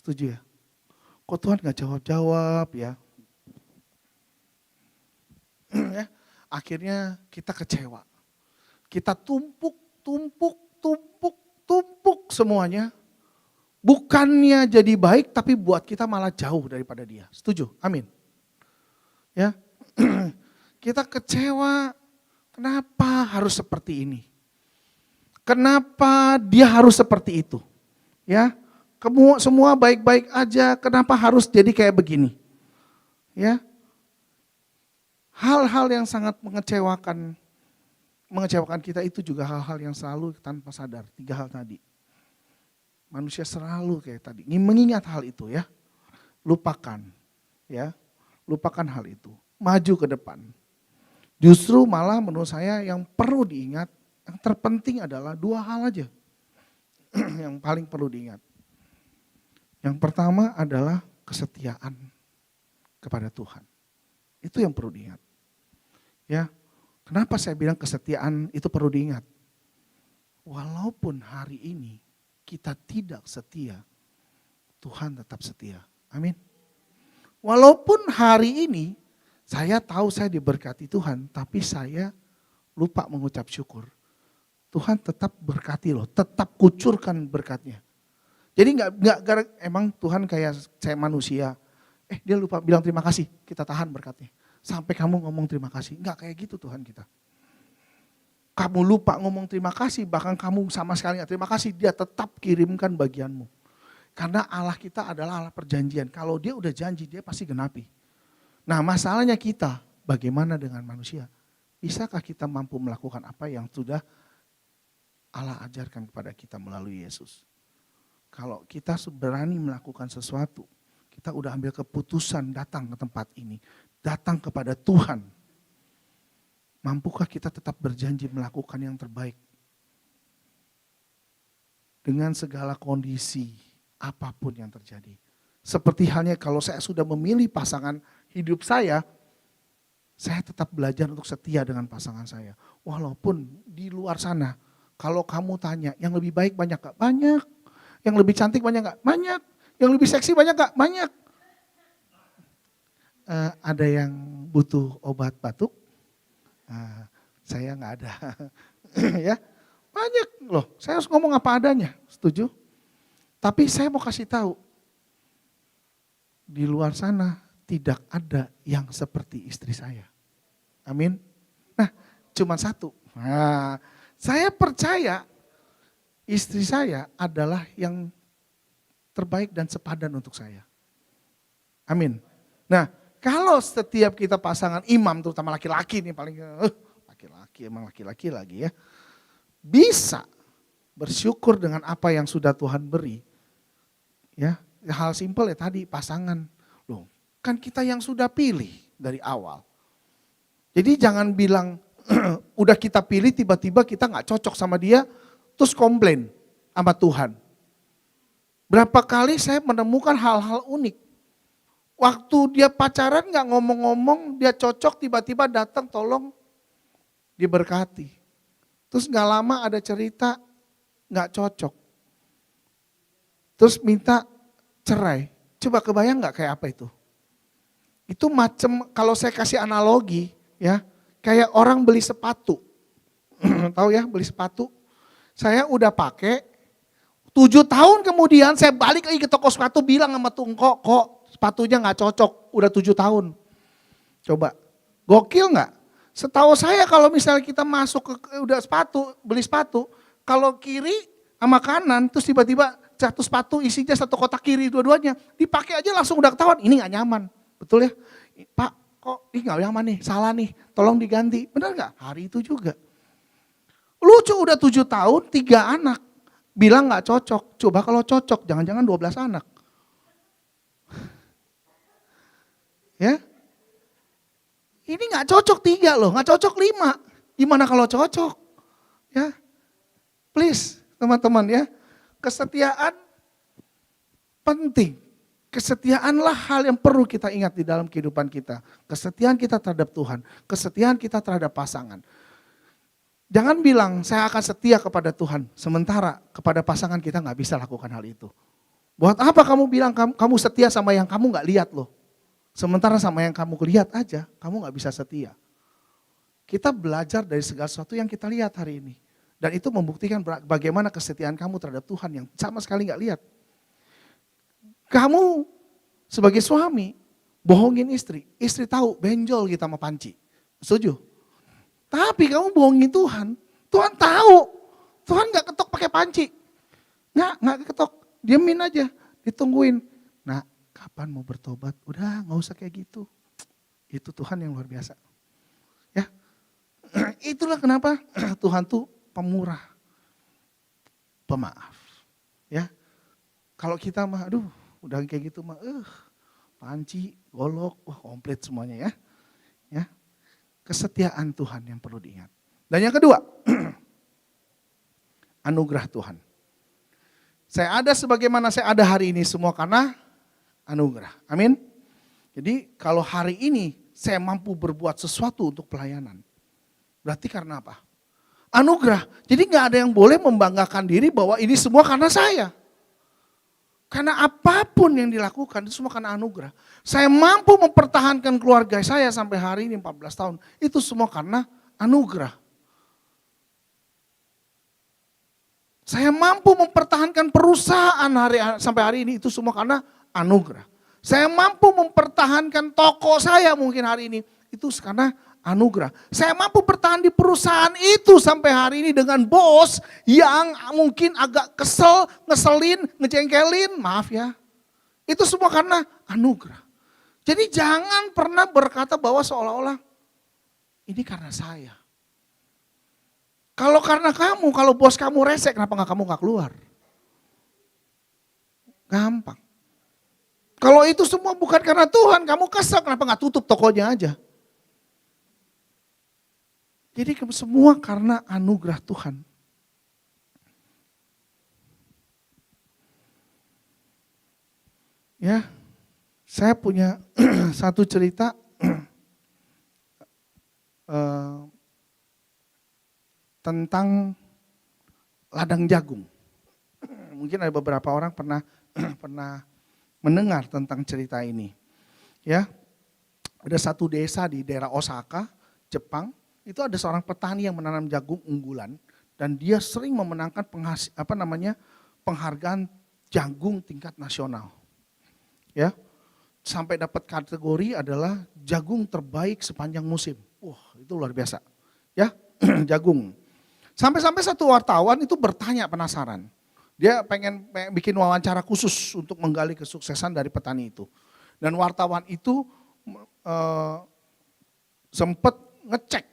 Setuju ya? Kok Tuhan gak jawab-jawab ya? Ya, akhirnya kita kecewa. Kita tumpuk semuanya. bukannya jadi baik tapi buat kita malah jauh daripada dia. Setuju? Amin. Ya. Kita kecewa, kenapa harus seperti ini? Kenapa dia harus seperti itu? Ya. Semua baik-baik aja, kenapa harus jadi kayak begini? Ya. Hal-hal yang sangat mengecewakan kita itu juga hal-hal yang selalu tanpa sadar. 3 hal tadi. Manusia selalu kayak tadi, mengingat hal itu ya. Lupakan ya. Lupakan hal itu. Maju ke depan. Justru malah menurut saya yang perlu diingat, yang terpenting adalah 2 hal aja. Yang paling perlu diingat. Yang pertama adalah kesetiaan kepada Tuhan. Itu yang perlu diingat. Ya, kenapa saya bilang kesetiaan itu perlu diingat? Walaupun hari ini kita tidak setia, Tuhan tetap setia. Amin. Walaupun hari ini saya tahu saya diberkati Tuhan, tapi saya lupa mengucap syukur. Tuhan tetap berkati loh, tetap kucurkan berkatnya. Jadi emang Tuhan kayak saya manusia, dia lupa bilang terima kasih, kita tahan berkatnya. Sampai kamu ngomong terima kasih, enggak kayak gitu Tuhan kita. Kamu lupa ngomong terima kasih, bahkan kamu sama sekali enggak terima kasih, dia tetap kirimkan bagianmu. Karena Allah kita adalah Allah perjanjian, kalau dia udah janji dia pasti genapi. Nah masalahnya kita, bagaimana dengan manusia? Bisakah kita mampu melakukan apa yang sudah Allah ajarkan kepada kita melalui Yesus? Kalau kita berani melakukan sesuatu, kita udah ambil keputusan datang ke tempat ini, datang kepada Tuhan. Mampukah kita tetap berjanji melakukan yang terbaik? Dengan segala kondisi, apapun yang terjadi. Seperti halnya kalau saya sudah memilih pasangan hidup saya tetap belajar untuk setia dengan pasangan saya. Walaupun di luar sana, kalau kamu tanya, yang lebih baik banyak gak? Banyak. Yang lebih cantik banyak gak? Banyak. Yang lebih seksi banyak gak? Banyak. Ada yang butuh obat batuk? Saya gak ada. Ya, banyak loh. Saya harus ngomong apa adanya. Setuju? Tapi saya mau kasih tahu. Di luar sana tidak ada yang seperti istri saya. Amin. Nah, cuma satu. Nah, saya percaya istri saya adalah yang terbaik dan sepadan untuk saya. Amin. Nah, kalau setiap kita pasangan imam, terutama laki-laki nih paling, laki-laki emang laki-laki lagi ya. Bisa bersyukur dengan apa yang sudah Tuhan beri. Ya, hal simpel ya tadi pasangan. Loh, kan kita yang sudah pilih dari awal. Jadi jangan bilang udah kita pilih tiba-tiba kita gak cocok sama dia, terus komplain sama Tuhan. Berapa kali saya menemukan hal-hal unik. Waktu dia pacaran gak ngomong-ngomong, dia cocok tiba-tiba datang tolong diberkati. Terus gak lama ada cerita gak cocok. Terus minta cerai. Coba kebayang gak kayak apa itu? Itu macam kalau saya kasih analogi ya, kayak orang beli sepatu. Tahu ya beli sepatu? Saya udah pakai, 7 tahun kemudian saya balik lagi ke toko sepatu bilang sama tungko, kok sepatunya gak cocok, udah 7 tahun. Coba, gokil gak? Setahu saya kalau misalnya kita masuk ke udah beli sepatu, kalau kiri sama kanan terus tiba-tiba satu sepatu isinya satu kotak kiri dua-duanya, dipakai aja langsung udah ketahuan, ini gak nyaman. Betul ya? Pak, kok ini gak nyaman nih, salah nih, tolong diganti. Benar gak? Hari itu juga. Lucu udah 7 tahun, 3 anak. Bilang gak cocok. Coba kalau cocok, jangan-jangan 12 anak. Ya. Ini gak cocok 3 loh, gak cocok 5. Gimana kalau cocok? Ya. Please, teman-teman ya. Kesetiaan penting. Kesetiaanlah hal yang perlu kita ingat di dalam kehidupan kita. Kesetiaan kita terhadap Tuhan. Kesetiaan kita terhadap pasangan. Jangan bilang saya akan setia kepada Tuhan, sementara kepada pasangan kita gak bisa lakukan hal itu. Buat apa kamu bilang kamu setia sama yang kamu gak lihat loh. Sementara sama yang kamu lihat aja, kamu gak bisa setia. Kita belajar dari segala sesuatu yang kita lihat hari ini. Dan itu membuktikan bagaimana kesetiaan kamu terhadap Tuhan yang sama sekali gak lihat. Kamu sebagai suami bohongin istri, istri tahu benjol kita sama panci. Setuju? Tapi kamu bohongin Tuhan, Tuhan tahu. Tuhan gak ketok pakai panci. Nggak ketok, diemin aja, ditungguin. Nah, kapan mau bertobat? Udah gak usah kayak gitu. Itu Tuhan yang luar biasa. Ya, itulah kenapa Tuhan tuh pemurah, pemaaf. Ya, kalau kita mah, aduh, udah kayak gitu mah, panci, golok, wah komplit semuanya ya. Ya, kesetiaan Tuhan yang perlu diingat. Dan yang kedua, anugerah Tuhan. Saya ada sebagaimana saya ada hari ini semua karena anugerah. Amin. Jadi kalau hari ini saya mampu berbuat sesuatu untuk pelayanan. Berarti karena apa? Anugerah. Jadi gak ada yang boleh membanggakan diri bahwa ini semua karena saya. Karena apapun yang dilakukan itu semua karena anugerah. Saya mampu mempertahankan keluarga saya sampai hari ini 14 tahun. Itu semua karena anugerah. Saya mampu mempertahankan perusahaan sampai hari ini itu semua karena anugerah. Saya mampu mempertahankan toko saya mungkin hari ini itu karena anugerah. Saya mampu bertahan di perusahaan itu sampai hari ini dengan bos yang mungkin agak kesel, ngeselin, ngejengkelin, maaf ya. Itu semua karena anugerah. Jadi jangan pernah berkata bahwa seolah-olah ini karena saya. Kalau karena kamu, kalau bos kamu rese, kenapa kamu nggak keluar? Gampang. Kalau itu semua bukan karena Tuhan, kamu kesel, kenapa nggak tutup tokonya aja? Jadi semua karena anugerah Tuhan. Ya, saya punya satu cerita tentang ladang jagung. Mungkin ada beberapa orang pernah mendengar tentang cerita ini. Ya, ada satu desa di daerah Osaka, Jepang. Itu ada seorang petani yang menanam jagung unggulan dan dia sering memenangkan penghargaan jagung tingkat nasional. Ya, sampai dapat kategori adalah jagung terbaik sepanjang musim. Wah, itu luar biasa. Ya, jagung. Sampai-sampai satu wartawan itu bertanya penasaran. Dia pengen bikin wawancara khusus untuk menggali kesuksesan dari petani itu. Dan wartawan itu sempat ngecek.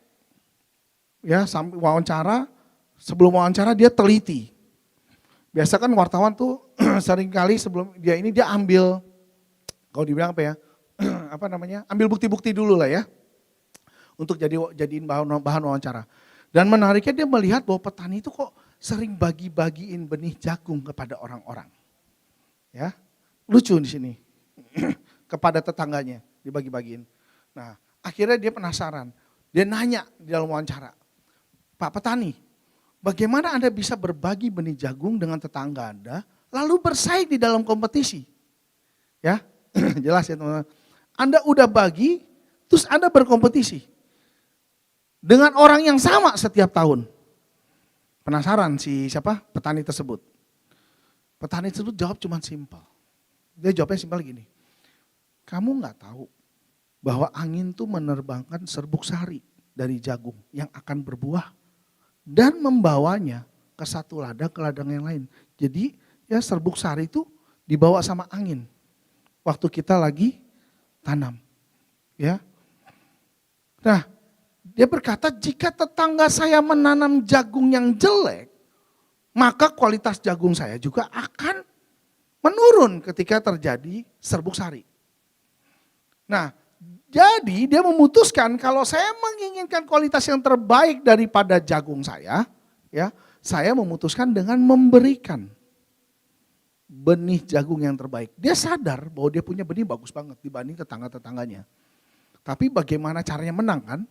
Ya, sampai wawancara, sebelum wawancara dia teliti. Biasa kan wartawan tuh seringkali sebelum dia ambil, kalau dibilang apa ya, ambil bukti-bukti dulu lah ya. Untuk jadiin bahan wawancara. Dan menariknya dia melihat bahwa petani itu kok sering bagi-bagiin benih jagung kepada orang-orang. Ya, lucu di sini. Kepada tetangganya dibagi-bagiin. Nah, akhirnya dia penasaran. Dia nanya di dalam wawancara, Pak petani, bagaimana Anda bisa berbagi benih jagung dengan tetangga Anda, lalu bersaing di dalam kompetisi? Ya, jelas ya teman-teman. Anda udah bagi, terus Anda berkompetisi. Dengan orang yang sama setiap tahun. Penasaran si petani tersebut. Petani tersebut jawab cuma simpel. Dia jawabnya simpel gini. Kamu gak tahu bahwa angin tuh menerbangkan serbuk sari dari jagung yang akan berbuah dan membawanya ke satu ladang ke ladang yang lain. Jadi ya serbuk sari itu dibawa sama angin waktu kita lagi tanam. Ya. Nah, dia berkata, jika tetangga saya menanam jagung yang jelek, maka kualitas jagung saya juga akan menurun ketika terjadi serbuk sari. Nah, jadi dia memutuskan kalau saya menginginkan kualitas yang terbaik daripada jagung saya, ya, saya memutuskan dengan memberikan benih jagung yang terbaik. Dia sadar bahwa dia punya benih bagus banget dibanding tetangga-tetangganya. Tapi bagaimana caranya menang kan?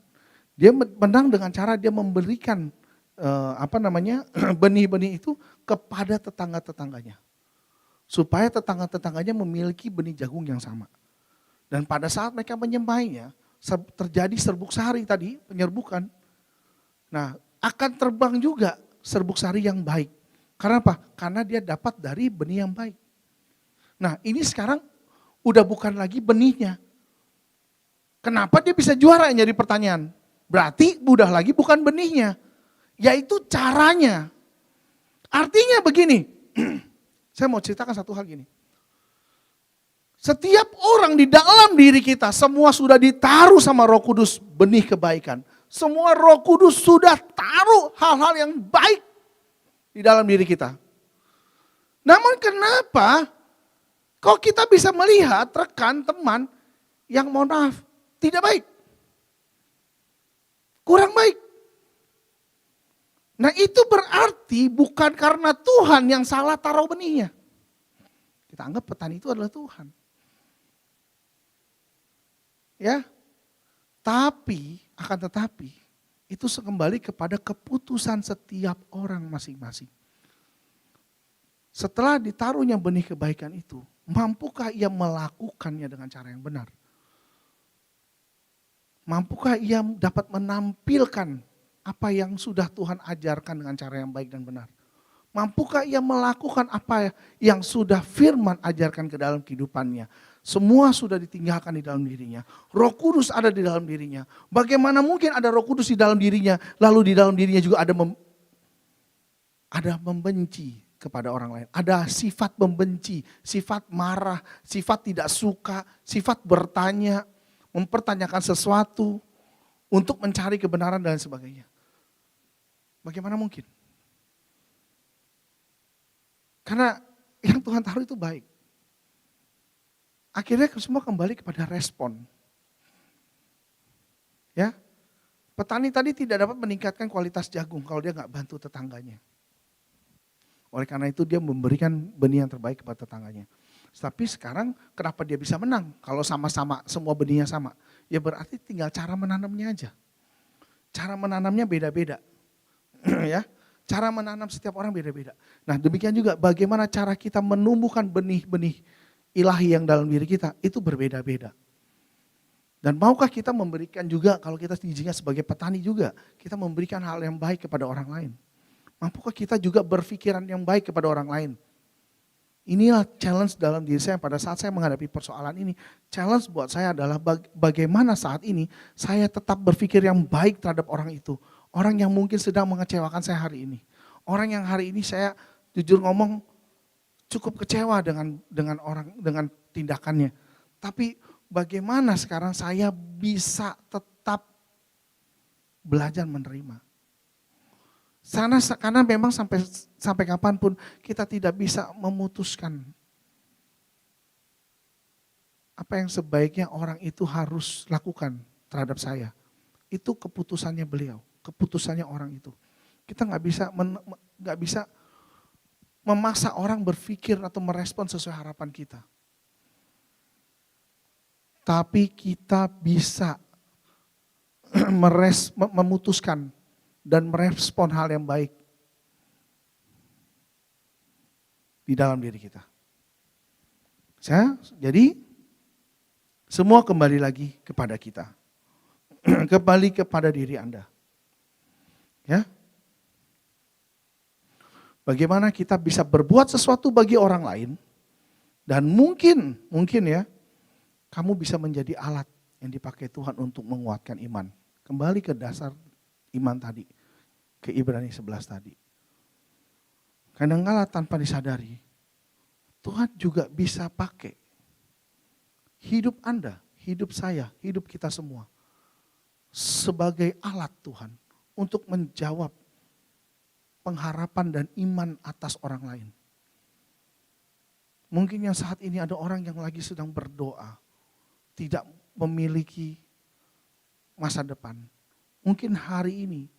Dia menang dengan cara dia memberikan benih-benih itu kepada tetangga-tetangganya. Supaya tetangga-tetangganya memiliki benih jagung yang sama. Dan pada saat mereka menyembahnya, terjadi serbuk sari tadi, penyerbukan. Nah, akan terbang juga serbuk sari yang baik. Karena apa? Karena dia dapat dari benih yang baik. Nah ini sekarang udah bukan lagi benihnya. Kenapa dia bisa juara yang jadi pertanyaan? Berarti udah lagi bukan benihnya, yaitu caranya. Artinya begini, saya mau ceritakan satu hal gini. Setiap orang di dalam diri kita semua sudah ditaruh sama Roh Kudus benih kebaikan. Semua Roh Kudus sudah taruh hal-hal yang baik di dalam diri kita. Namun kenapa kok kita bisa melihat rekan teman yang mohon maaf tidak baik? Kurang baik. Nah itu berarti bukan karena Tuhan yang salah taruh benihnya. Kita anggap petani itu adalah Tuhan. Ya, tapi akan tetapi itu kembali kepada keputusan setiap orang masing-masing. Setelah ditaruhnya benih kebaikan itu, mampukah ia melakukannya dengan cara yang benar? Mampukah ia dapat menampilkan apa yang sudah Tuhan ajarkan dengan cara yang baik dan benar? Mampukah ia melakukan apa yang sudah firman ajarkan ke dalam kehidupannya? Semua sudah ditinggalkan di dalam dirinya. Roh Kudus ada di dalam dirinya. Bagaimana mungkin ada Roh Kudus di dalam dirinya, lalu di dalam dirinya juga ada membenci kepada orang lain. Ada sifat membenci, sifat marah, sifat tidak suka, sifat bertanya, mempertanyakan sesuatu untuk mencari kebenaran dan sebagainya. Bagaimana mungkin? Karena yang Tuhan taruh itu baik. Akhirnya semua kembali kepada respon. Ya, petani tadi tidak dapat meningkatkan kualitas jagung kalau dia nggak bantu tetangganya. Oleh karena itu dia memberikan benih yang terbaik kepada tetangganya. Tapi sekarang kenapa dia bisa menang? Kalau sama-sama semua benihnya sama, ya berarti tinggal cara menanamnya aja. Cara menanamnya beda-beda, ya. Cara menanam setiap orang beda-beda. Nah demikian juga bagaimana cara kita menumbuhkan benih-benih ilahi yang dalam diri kita itu berbeda-beda. Dan maukah kita memberikan juga, kalau kita diizinkan sebagai petani juga, kita memberikan hal yang baik kepada orang lain. Mampukah kita juga berpikiran yang baik kepada orang lain? Inilah challenge dalam diri saya pada saat saya menghadapi persoalan ini. Challenge buat saya adalah bagaimana saat ini saya tetap berpikir yang baik terhadap orang itu. Orang yang mungkin sedang mengecewakan saya hari ini. Orang yang hari ini saya jujur ngomong cukup kecewa dengan tindakannya. Tapi bagaimana sekarang saya bisa tetap belajar menerima. Karena memang sampai kapanpun kita tidak bisa memutuskan apa yang sebaiknya orang itu harus lakukan terhadap saya. Itu keputusannya beliau, keputusannya orang itu. Kita nggak bisa memaksa orang berpikir atau merespon sesuai harapan kita. Tapi kita bisa memutuskan dan merespon hal yang baik di dalam diri kita. Jadi semua kembali lagi kepada kita. Kembali kepada diri Anda. Ya. Bagaimana kita bisa berbuat sesuatu bagi orang lain dan mungkin ya kamu bisa menjadi alat yang dipakai Tuhan untuk menguatkan iman. Kembali ke dasar iman tadi, ke Ibrani 11 tadi. Kadang-kala tanpa disadari, Tuhan juga bisa pakai hidup Anda, hidup saya, hidup kita semua sebagai alat Tuhan untuk menjawab pengharapan dan iman atas orang lain. Mungkin yang saat ini ada orang yang lagi sedang berdoa, tidak memiliki masa depan. Mungkin hari ini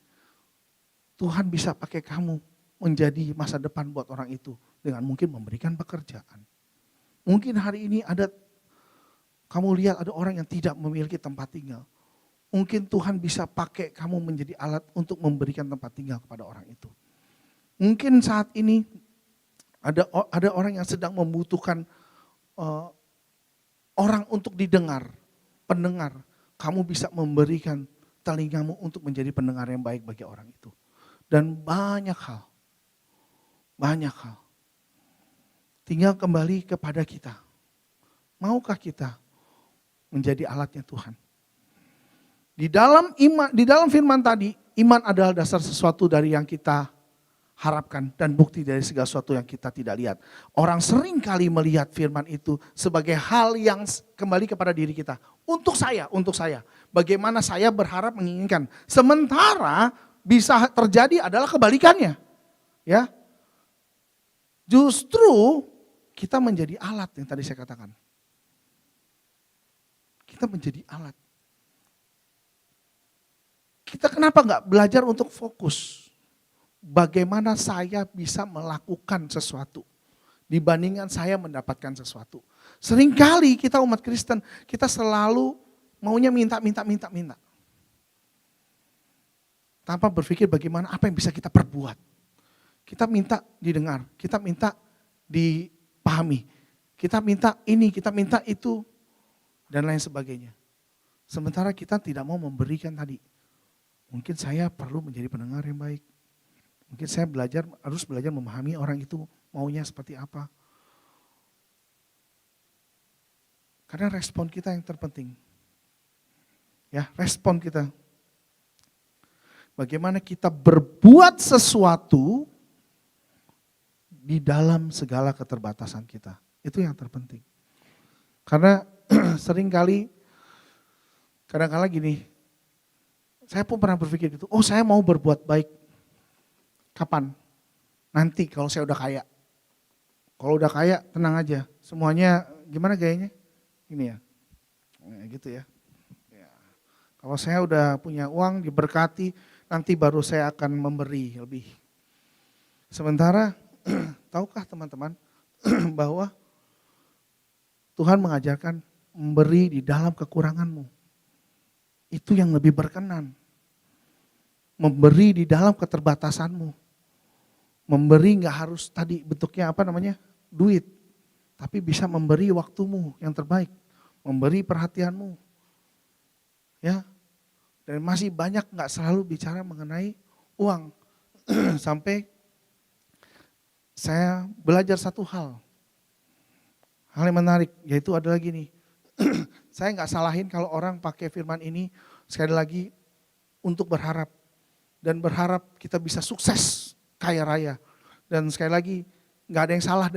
Tuhan bisa pakai kamu menjadi masa depan buat orang itu dengan mungkin memberikan pekerjaan. Mungkin hari ini kamu lihat ada orang yang tidak memiliki tempat tinggal. Mungkin Tuhan bisa pakai kamu menjadi alat untuk memberikan tempat tinggal kepada orang itu. Mungkin saat ini ada orang yang sedang membutuhkan orang untuk didengar, pendengar. Kamu bisa memberikan telingamu untuk menjadi pendengar yang baik bagi orang itu. Dan banyak hal. Tinggal kembali kepada kita. Maukah kita menjadi alatnya Tuhan? Di dalam firman tadi, iman adalah dasar sesuatu dari yang kita harapkan dan bukti dari segala sesuatu yang kita tidak lihat. Orang sering kali melihat firman itu sebagai hal yang kembali kepada diri kita. Untuk saya. Bagaimana saya berharap menginginkan. Sementara bisa terjadi adalah kebalikannya. Ya. Justru kita menjadi alat yang tadi saya katakan. Kita menjadi alat. Kita kenapa enggak belajar untuk fokus? Bagaimana saya bisa melakukan sesuatu dibandingkan saya mendapatkan sesuatu. Seringkali kita umat Kristen, kita selalu maunya minta. Tanpa berpikir bagaimana apa yang bisa kita perbuat. Kita minta didengar, kita minta dipahami, kita minta ini, kita minta itu, dan lain sebagainya. Sementara kita tidak mau memberikan tadi. Mungkin saya perlu menjadi pendengar yang baik. Mungkin saya harus belajar memahami orang itu maunya seperti apa. Karena respon kita yang terpenting. Ya, respon kita. Bagaimana kita berbuat sesuatu di dalam segala keterbatasan kita. Itu yang terpenting. Karena seringkali, kadang-kadang gini, saya pun pernah berpikir gitu, saya mau berbuat baik. Kapan? Nanti kalau saya udah kaya. Kalau udah kaya tenang aja. Semuanya gimana gayanya? Ini ya. Gitu ya. Kalau saya udah punya uang diberkati, nanti baru saya akan memberi lebih. Sementara tahukah teman-teman bahwa Tuhan mengajarkan memberi di dalam kekuranganmu. Itu yang lebih berkenan. Memberi di dalam keterbatasanmu. Memberi gak harus tadi bentuknya duit. Tapi bisa memberi waktumu yang terbaik. Memberi perhatianmu. Ya. Dan masih banyak gak selalu bicara mengenai uang. Sampai saya belajar satu hal. Hal yang menarik yaitu adalah gini. Saya gak salahin kalau orang pakai firman ini sekali lagi untuk berharap. Dan berharap kita bisa sukses, kaya raya. Dan sekali lagi gak ada yang salah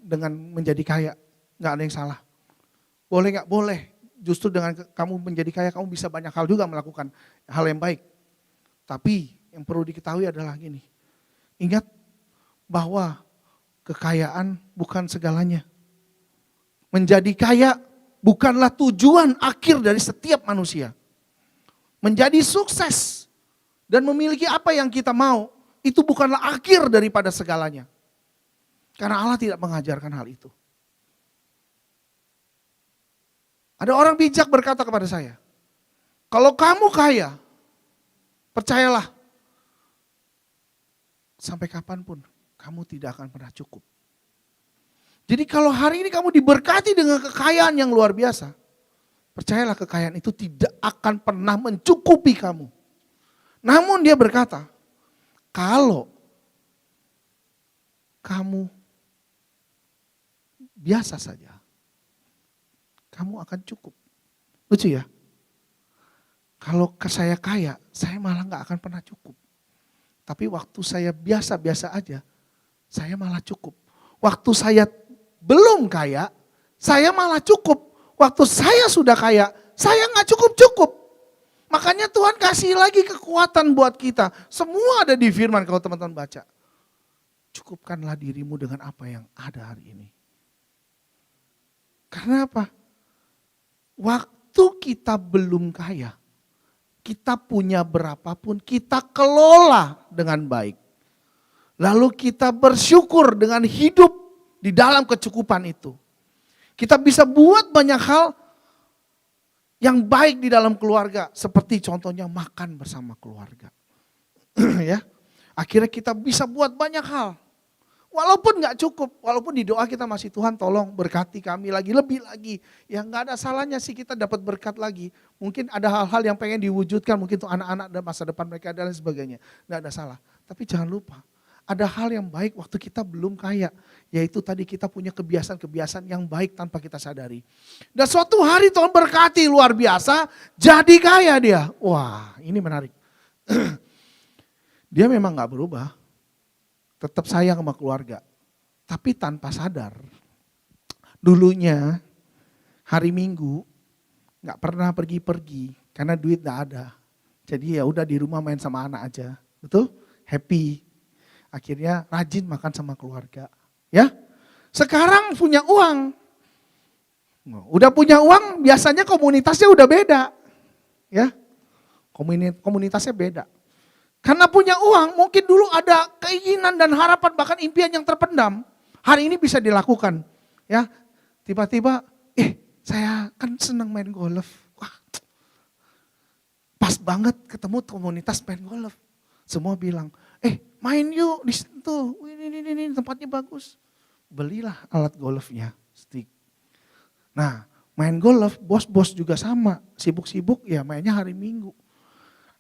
dengan menjadi kaya. Gak ada yang salah. Boleh gak? Boleh. Justru dengan kamu menjadi kaya kamu bisa banyak hal juga melakukan hal yang baik. Tapi yang perlu diketahui adalah gini. Ingat bahwa kekayaan bukan segalanya. Menjadi kaya bukanlah tujuan akhir dari setiap manusia. Menjadi sukses dan memiliki apa yang kita mau, itu bukanlah akhir daripada segalanya. Karena Allah tidak mengajarkan hal itu. Ada orang bijak berkata kepada saya, kalau kamu kaya, percayalah, sampai kapanpun kamu tidak akan pernah cukup. Jadi kalau hari ini kamu diberkati dengan kekayaan yang luar biasa, percayalah kekayaan itu tidak akan pernah mencukupi kamu. Namun dia berkata, kalau kamu biasa saja, kamu akan cukup. Lucu ya? Kalau saya kaya, saya malah gak akan pernah cukup. Tapi waktu saya biasa-biasa aja, saya malah cukup. Waktu saya belum kaya, saya malah cukup. Waktu saya sudah kaya, saya gak cukup-cukup. Makanya Tuhan kasih lagi kekuatan buat kita. Semua ada di firman kalau teman-teman baca. Cukupkanlah dirimu dengan apa yang ada hari ini. Karena apa? Waktu kita belum kaya, kita punya berapapun, kita kelola dengan baik. Lalu kita bersyukur dengan hidup di dalam kecukupan itu. Kita bisa buat banyak hal yang baik di dalam keluarga, seperti contohnya makan bersama keluarga. Ya, akhirnya kita bisa buat banyak hal. Walaupun gak cukup, walaupun di doa kita masih Tuhan tolong berkati kami lagi, lebih lagi. Ya gak ada salahnya sih kita dapat berkat lagi. Mungkin ada hal-hal yang pengen diwujudkan, mungkin untuk anak-anak dan masa depan mereka dan lain sebagainya. Gak ada salah. Tapi jangan lupa, ada hal yang baik waktu kita belum kaya. Yaitu tadi kita punya kebiasaan-kebiasaan yang baik tanpa kita sadari. Dan suatu hari Tuhan berkati luar biasa, jadi kaya dia. Wah, ini menarik. Dia memang gak berubah, tetap sayang sama keluarga. Tapi tanpa sadar, dulunya hari Minggu gak pernah pergi-pergi karena duit gak ada. Jadi ya udah di rumah main sama anak aja, betul? Happy. Akhirnya rajin makan sama keluarga. Ya, sekarang punya uang. Udah punya uang, biasanya komunitasnya udah beda. Ya, komunitasnya beda. Karena punya uang, mungkin dulu ada keinginan dan harapan bahkan impian yang terpendam. Hari ini bisa dilakukan. Ya, tiba-tiba, saya kan senang main golf. Wah, pas banget ketemu komunitas main golf. Semua bilang, main yuk di situ, ini tempatnya bagus. Belilah alat golfnya, stick. Nah, main golf, bos-bos juga sama, sibuk-sibuk ya mainnya hari Minggu.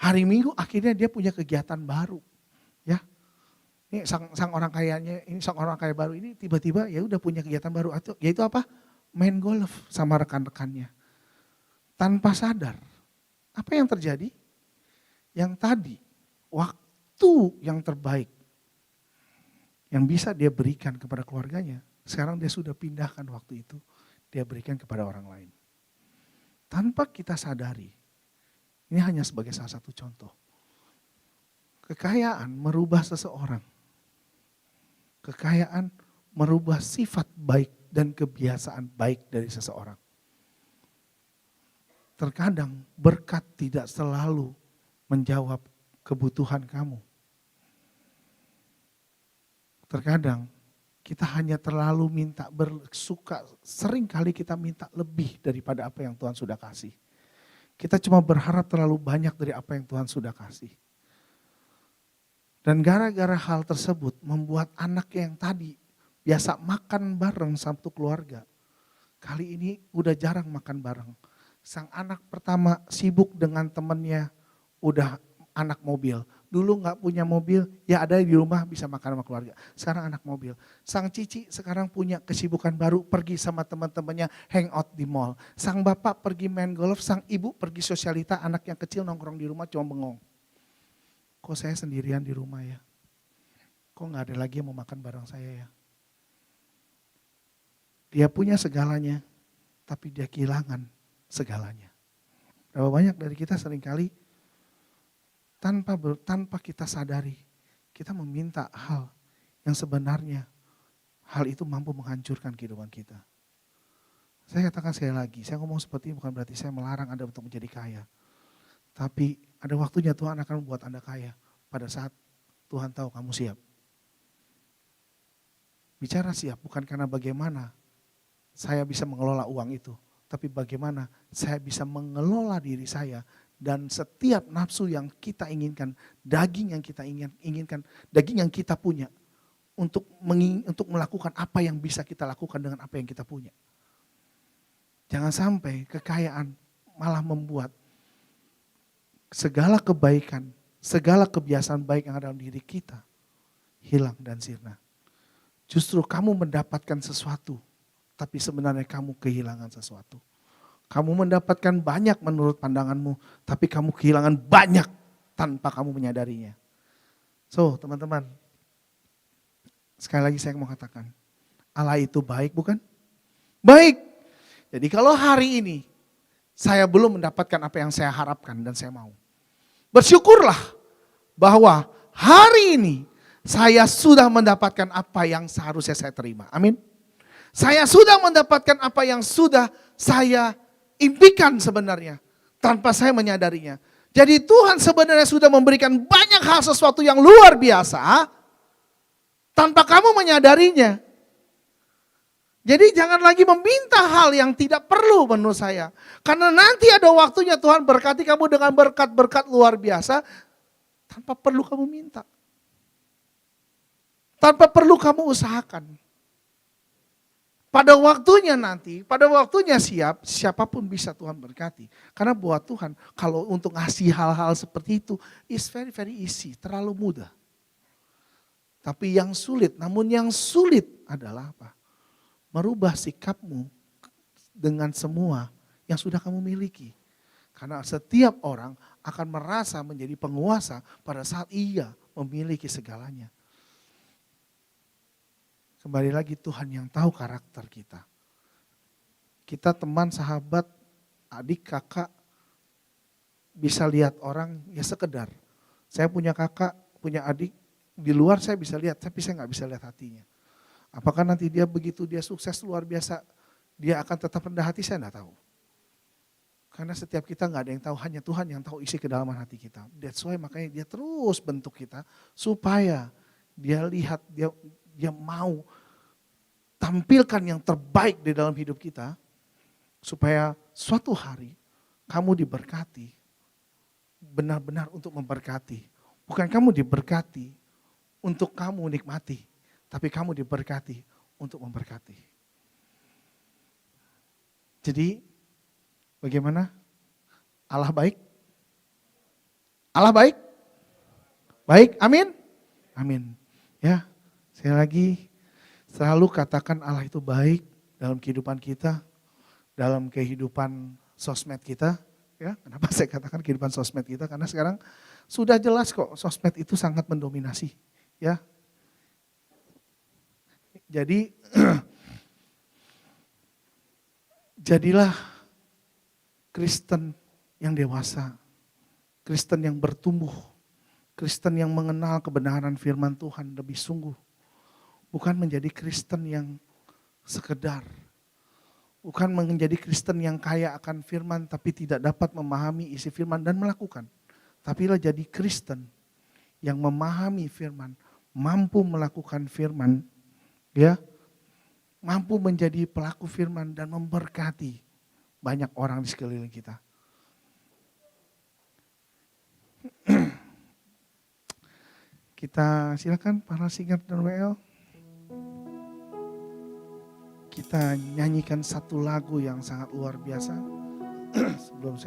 Hari Minggu akhirnya dia punya kegiatan baru, ya. Ini sang orang kaya baru ini tiba-tiba ya udah punya kegiatan baru, yaitu apa? Main golf sama rekan-rekannya. Tanpa sadar, apa yang terjadi? Yang tadi, waktu yang terbaik yang bisa dia berikan kepada keluarganya, sekarang dia sudah pindahkan waktu itu, dia berikan kepada orang lain. Tanpa kita sadari, ini hanya sebagai salah satu contoh. Kekayaan merubah seseorang. Kekayaan merubah sifat baik dan kebiasaan baik dari seseorang. Terkadang berkat tidak selalu menjawab kebutuhan kamu. Terkadang kita hanya terlalu minta sering kali kita minta lebih daripada apa yang Tuhan sudah kasih. Kita cuma berharap terlalu banyak dari apa yang Tuhan sudah kasih. Dan gara-gara hal tersebut membuat anak yang tadi biasa makan bareng satu keluarga. Kali ini udah jarang makan bareng. Sang anak pertama sibuk dengan temannya, udah anak mobil. Dulu gak punya mobil, ya ada di rumah bisa makan sama keluarga. Sekarang anak mobil. Sang cici sekarang punya kesibukan baru, pergi sama teman-temannya hangout di mall. Sang bapak pergi main golf, sang ibu pergi sosialita, anak yang kecil nongkrong di rumah cuma bengong. Kok saya sendirian di rumah ya? Kok gak ada lagi yang mau makan bareng saya ya? Dia punya segalanya, tapi dia kehilangan segalanya. Berapa banyak dari kita seringkali tanpa kita sadari, kita meminta hal yang sebenarnya hal itu mampu menghancurkan kehidupan kita. Saya katakan sekali lagi, saya ngomong seperti ini bukan berarti saya melarang Anda untuk menjadi kaya. Tapi ada waktunya Tuhan akan membuat Anda kaya pada saat Tuhan tahu kamu siap. Bicara siap bukan karena bagaimana saya bisa mengelola uang itu, tapi bagaimana saya bisa mengelola diri saya. Dan setiap nafsu yang kita inginkan, daging yang kita inginkan, daging yang kita punya untuk melakukan apa yang bisa kita lakukan dengan apa yang kita punya. Jangan sampai kekayaan malah membuat segala kebaikan, segala kebiasaan baik yang ada dalam diri kita hilang dan sirna. Justru kamu mendapatkan sesuatu, tapi sebenarnya kamu kehilangan sesuatu. Kamu mendapatkan banyak menurut pandanganmu, tapi kamu kehilangan banyak tanpa kamu menyadarinya. So, teman-teman, sekali lagi saya mau katakan, Allah itu baik bukan? Baik. Jadi kalau hari ini saya belum mendapatkan apa yang saya harapkan dan saya mau, bersyukurlah bahwa hari ini saya sudah mendapatkan apa yang seharusnya saya terima. Amin. Saya sudah mendapatkan apa yang sudah saya impikan sebenarnya tanpa saya menyadarinya. Jadi Tuhan sebenarnya sudah memberikan banyak hal sesuatu yang luar biasa tanpa kamu menyadarinya. Jadi jangan lagi meminta hal yang tidak perlu menurut saya. Karena nanti ada waktunya Tuhan berkati kamu dengan berkat-berkat luar biasa tanpa perlu kamu minta. Tanpa perlu kamu usahakan. Pada waktunya nanti, pada waktunya siapapun bisa Tuhan berkati. Karena buat Tuhan, kalau untuk ngasih hal-hal seperti itu, is very very easy, terlalu mudah. Tapi yang sulit, namun yang sulit adalah apa? Merubah sikapmu dengan semua yang sudah kamu miliki. Karena setiap orang akan merasa menjadi penguasa pada saat ia memiliki segalanya. Kembali lagi, Tuhan yang tahu karakter kita. Kita teman, sahabat, adik, kakak, bisa lihat orang ya sekedar. Saya punya kakak, punya adik, di luar saya bisa lihat, tapi saya nggak bisa lihat hatinya. Apakah nanti dia begitu dia sukses luar biasa, dia akan tetap rendah hati, saya nggak tahu. Karena setiap kita nggak ada yang tahu, hanya Tuhan yang tahu isi kedalaman hati kita. That's why makanya dia terus bentuk kita supaya dia lihat, dia mau tampilkan yang terbaik di dalam hidup kita. Supaya suatu hari kamu diberkati, benar-benar untuk memberkati. Bukan kamu diberkati untuk kamu nikmati, tapi kamu diberkati untuk memberkati. Jadi bagaimana? Allah baik? Allah baik? Baik, amin? Amin. Ya, sekali lagi selalu katakan Allah itu baik dalam kehidupan kita, dalam kehidupan sosmed kita. Ya, kenapa saya katakan kehidupan sosmed kita? Karena sekarang sudah jelas kok sosmed itu sangat mendominasi. Ya, jadi jadilah Kristen yang dewasa, Kristen yang bertumbuh, Kristen yang mengenal kebenaran firman Tuhan lebih sungguh. Bukan menjadi Kristen yang sekedar, bukan menjadi Kristen yang kaya akan firman tapi tidak dapat memahami isi firman dan melakukan. Tapilah jadi Kristen yang memahami firman, mampu melakukan firman, ya, mampu menjadi pelaku firman dan memberkati banyak orang di sekeliling kita. Kita silakan para singer dan WL. Kita nyanyikan satu lagu yang sangat luar biasa sebelum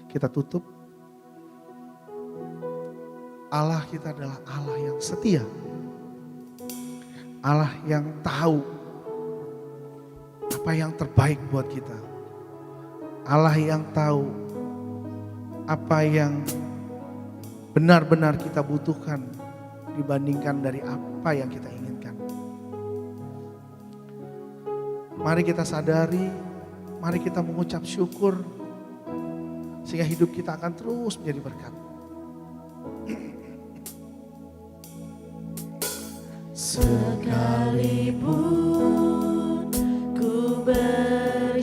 kita tutup. Allah kita adalah Allah yang setia. Allah yang tahu apa yang terbaik buat kita. Allah yang tahu apa yang benar-benar kita butuhkan dibandingkan dari apa yang kita inginkan. Mari kita sadari, mari kita mengucap syukur sehingga hidup kita akan terus menjadi berkat. Sekalipun ku berjalan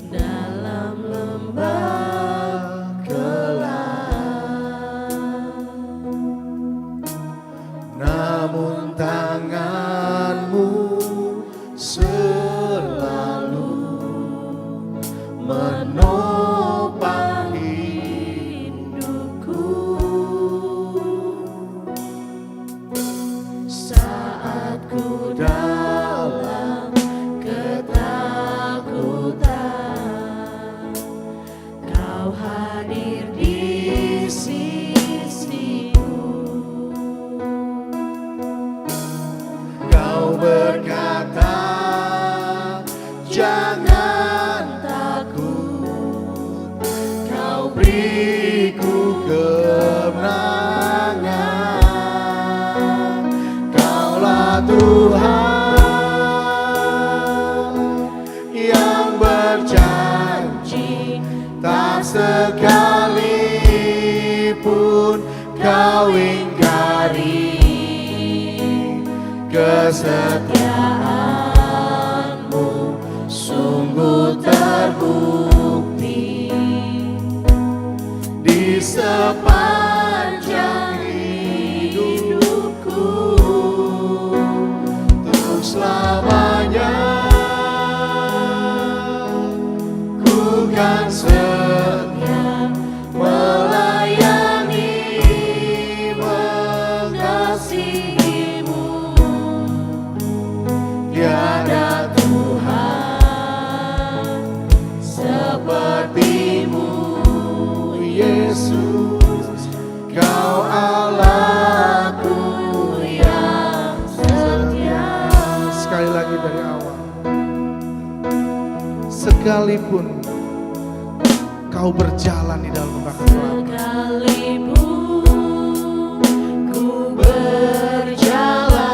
dalam lembah gelap, namun tanganmu selalu menopang hidupku. Saat ku dalam ketakutan, Kau hadir di sisiku. Kau berkata, jangan takut, kau beriku kemenangan. Kaulah Tuhan yang berjanji, tak sekalipun kau ingkari kesetiaanmu sungguh terbukti di sepanjang hidupku untuk selamanya. Ku kan setia melayani, mengasihimu. Tiada Tuhan sepertimu, Yesus. kami dari awal. Sekalipun Kau berjalan di dalam lembah kegelapan, Sekalipun ku berjalan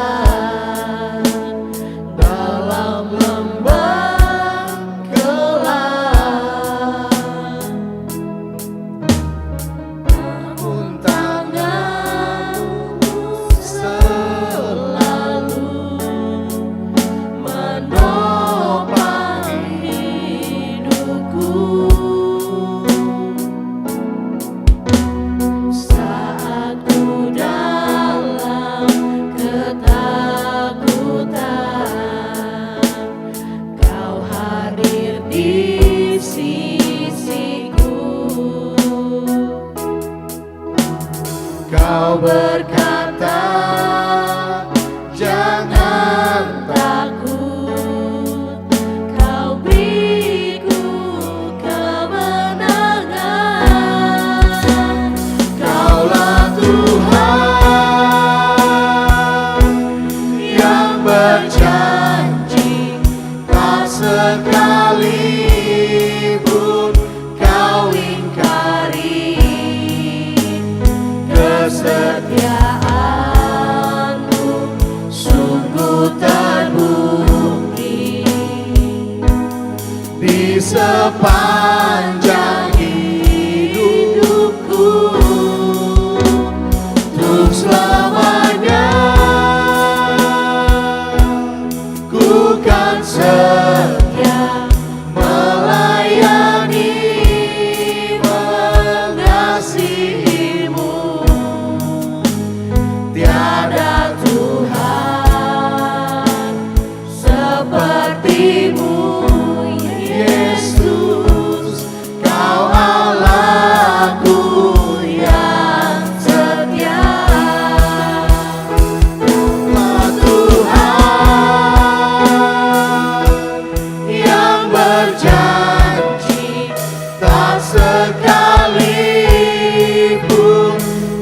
dalam lembah gelap, namun tangan-Mu selalu menopang hidupku. Saat ku dalam ketakutan, Kau hadir di sisiku. Kau berkata, jangan takut, Kau beriku kemenangan. Kaulah Tuhan yang berjanji, tak sekalipun Kau ingkari. Kesetiaan-Mu sungguh terbukti di sepanjang hidupku. Untuk selamanya ku kan setia melayani, mengasihi-Mu. Tiada Tuhan seperti-Mu, Yesus. Kau Allahku yang setia. Kaulah Tuhan yang berjanji, tak sekalipun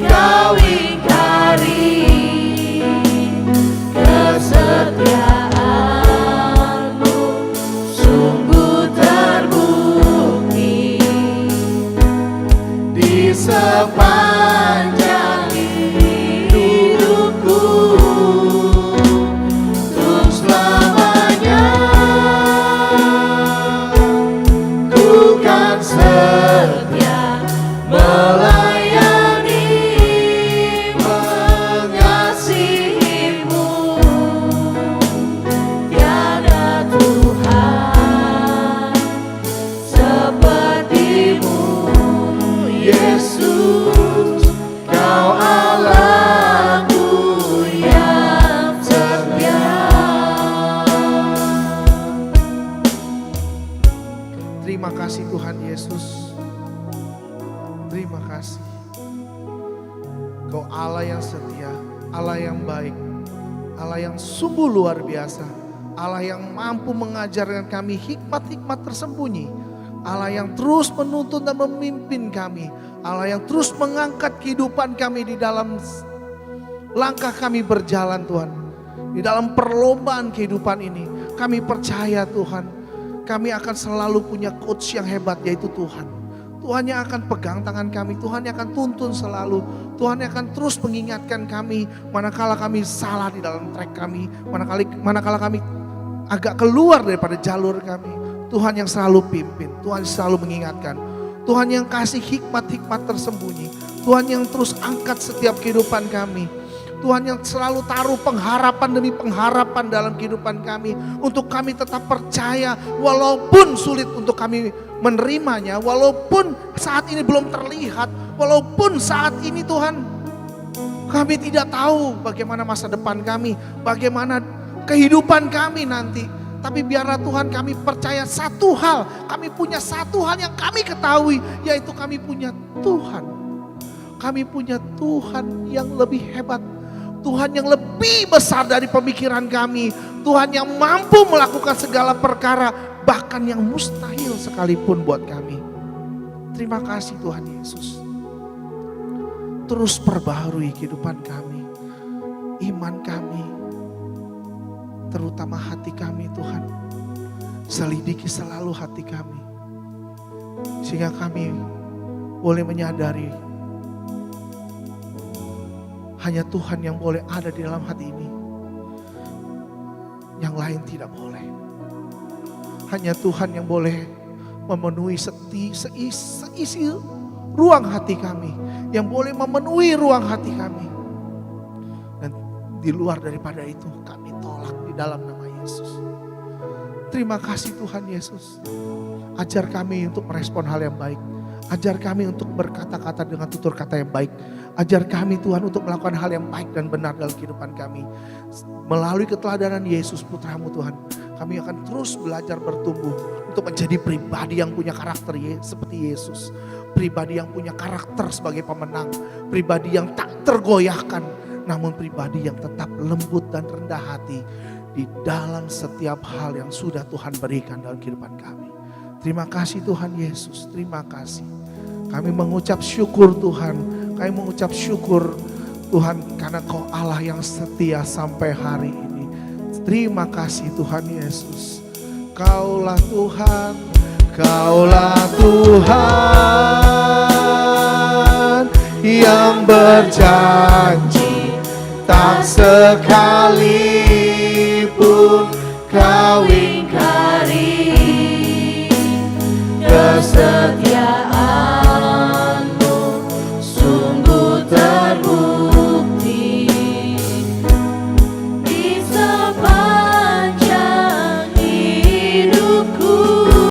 Kau ingkari. Kesetiaan-Mu sungguh terbukti di sepanjang hidupku. Untuk selamanya ku kan setia melayani, mengasihi-Mu. Tiada Tuhan seperti-Mu, Yesus. Kau Allahku yang setia. terima kasih Tuhan Yesus. Terima kasih. Kau Allah yang setia, Allah yang baik, Allah yang sungguh luar biasa, Allah yang mampu mengajarkan kami hikmat-hikmat tersembunyi, Allah yang terus menuntun dan memimpin kami, Allah yang terus mengangkat kehidupan kami di dalam langkah kami berjalan Tuhan. Di dalam perlombaan kehidupan ini, kami percaya Tuhan, kami akan selalu punya coach yang hebat, yaitu Tuhan. Tuhan yang akan pegang tangan kami, Tuhan yang akan tuntun selalu, Tuhan yang akan terus mengingatkan kami manakala kami salah di dalam track kami, manakala kami agak keluar daripada jalur kami. Tuhan yang selalu pimpin, Tuhan yang selalu mengingatkan, Tuhan yang kasih hikmat-hikmat tersembunyi, Tuhan yang terus angkat setiap kehidupan kami, Tuhan yang selalu taruh pengharapan demi pengharapan dalam kehidupan kami, untuk kami tetap percaya walaupun sulit untuk kami menerimanya, walaupun saat ini belum terlihat, walaupun saat ini Tuhan kami tidak tahu bagaimana masa depan kami, bagaimana kehidupan kami nanti. Tapi biarlah Tuhan kami percaya satu hal, kami punya satu hal yang kami ketahui, yaitu kami punya Tuhan. Kami punya Tuhan yang lebih hebat, Tuhan yang lebih besar dari pemikiran kami, Tuhan yang mampu melakukan segala perkara, bahkan yang mustahil sekalipun buat kami. Terima kasih Tuhan Yesus. Terus perbaharui kehidupan kami, iman kami terutama hati kami Tuhan. Selidiki selalu hati kami. Sehingga kami boleh menyadari hanya Tuhan yang boleh ada di dalam hati ini. Yang lain tidak boleh. Hanya Tuhan yang boleh memenuhi seisi ruang hati kami. Yang boleh memenuhi ruang hati kami. Dan di luar daripada itu kami tolak di dalam nama Yesus. Terima kasih Tuhan Yesus. Ajar kami untuk merespon hal yang baik. Ajar kami untuk berkata-kata dengan tutur kata yang baik. Ajar kami Tuhan untuk melakukan hal yang baik dan benar dalam kehidupan kami. Melalui keteladanan Yesus Putramu Tuhan. Kami akan terus belajar bertumbuh untuk menjadi pribadi yang punya karakter seperti Yesus. Pribadi yang punya karakter sebagai pemenang. Pribadi yang tak tergoyahkan. Namun pribadi yang tetap lembut dan rendah hati. Di dalam setiap hal yang sudah Tuhan berikan dalam kehidupan kami. Terima kasih Tuhan Yesus. Terima kasih. Kami mengucap syukur Tuhan. Kami mengucap syukur Tuhan karena Kau Allah yang setia sampai hari ini. Terima kasih Tuhan Yesus. Kaulah Tuhan. Kaulah Tuhan yang berjanji tak sekalipun Kau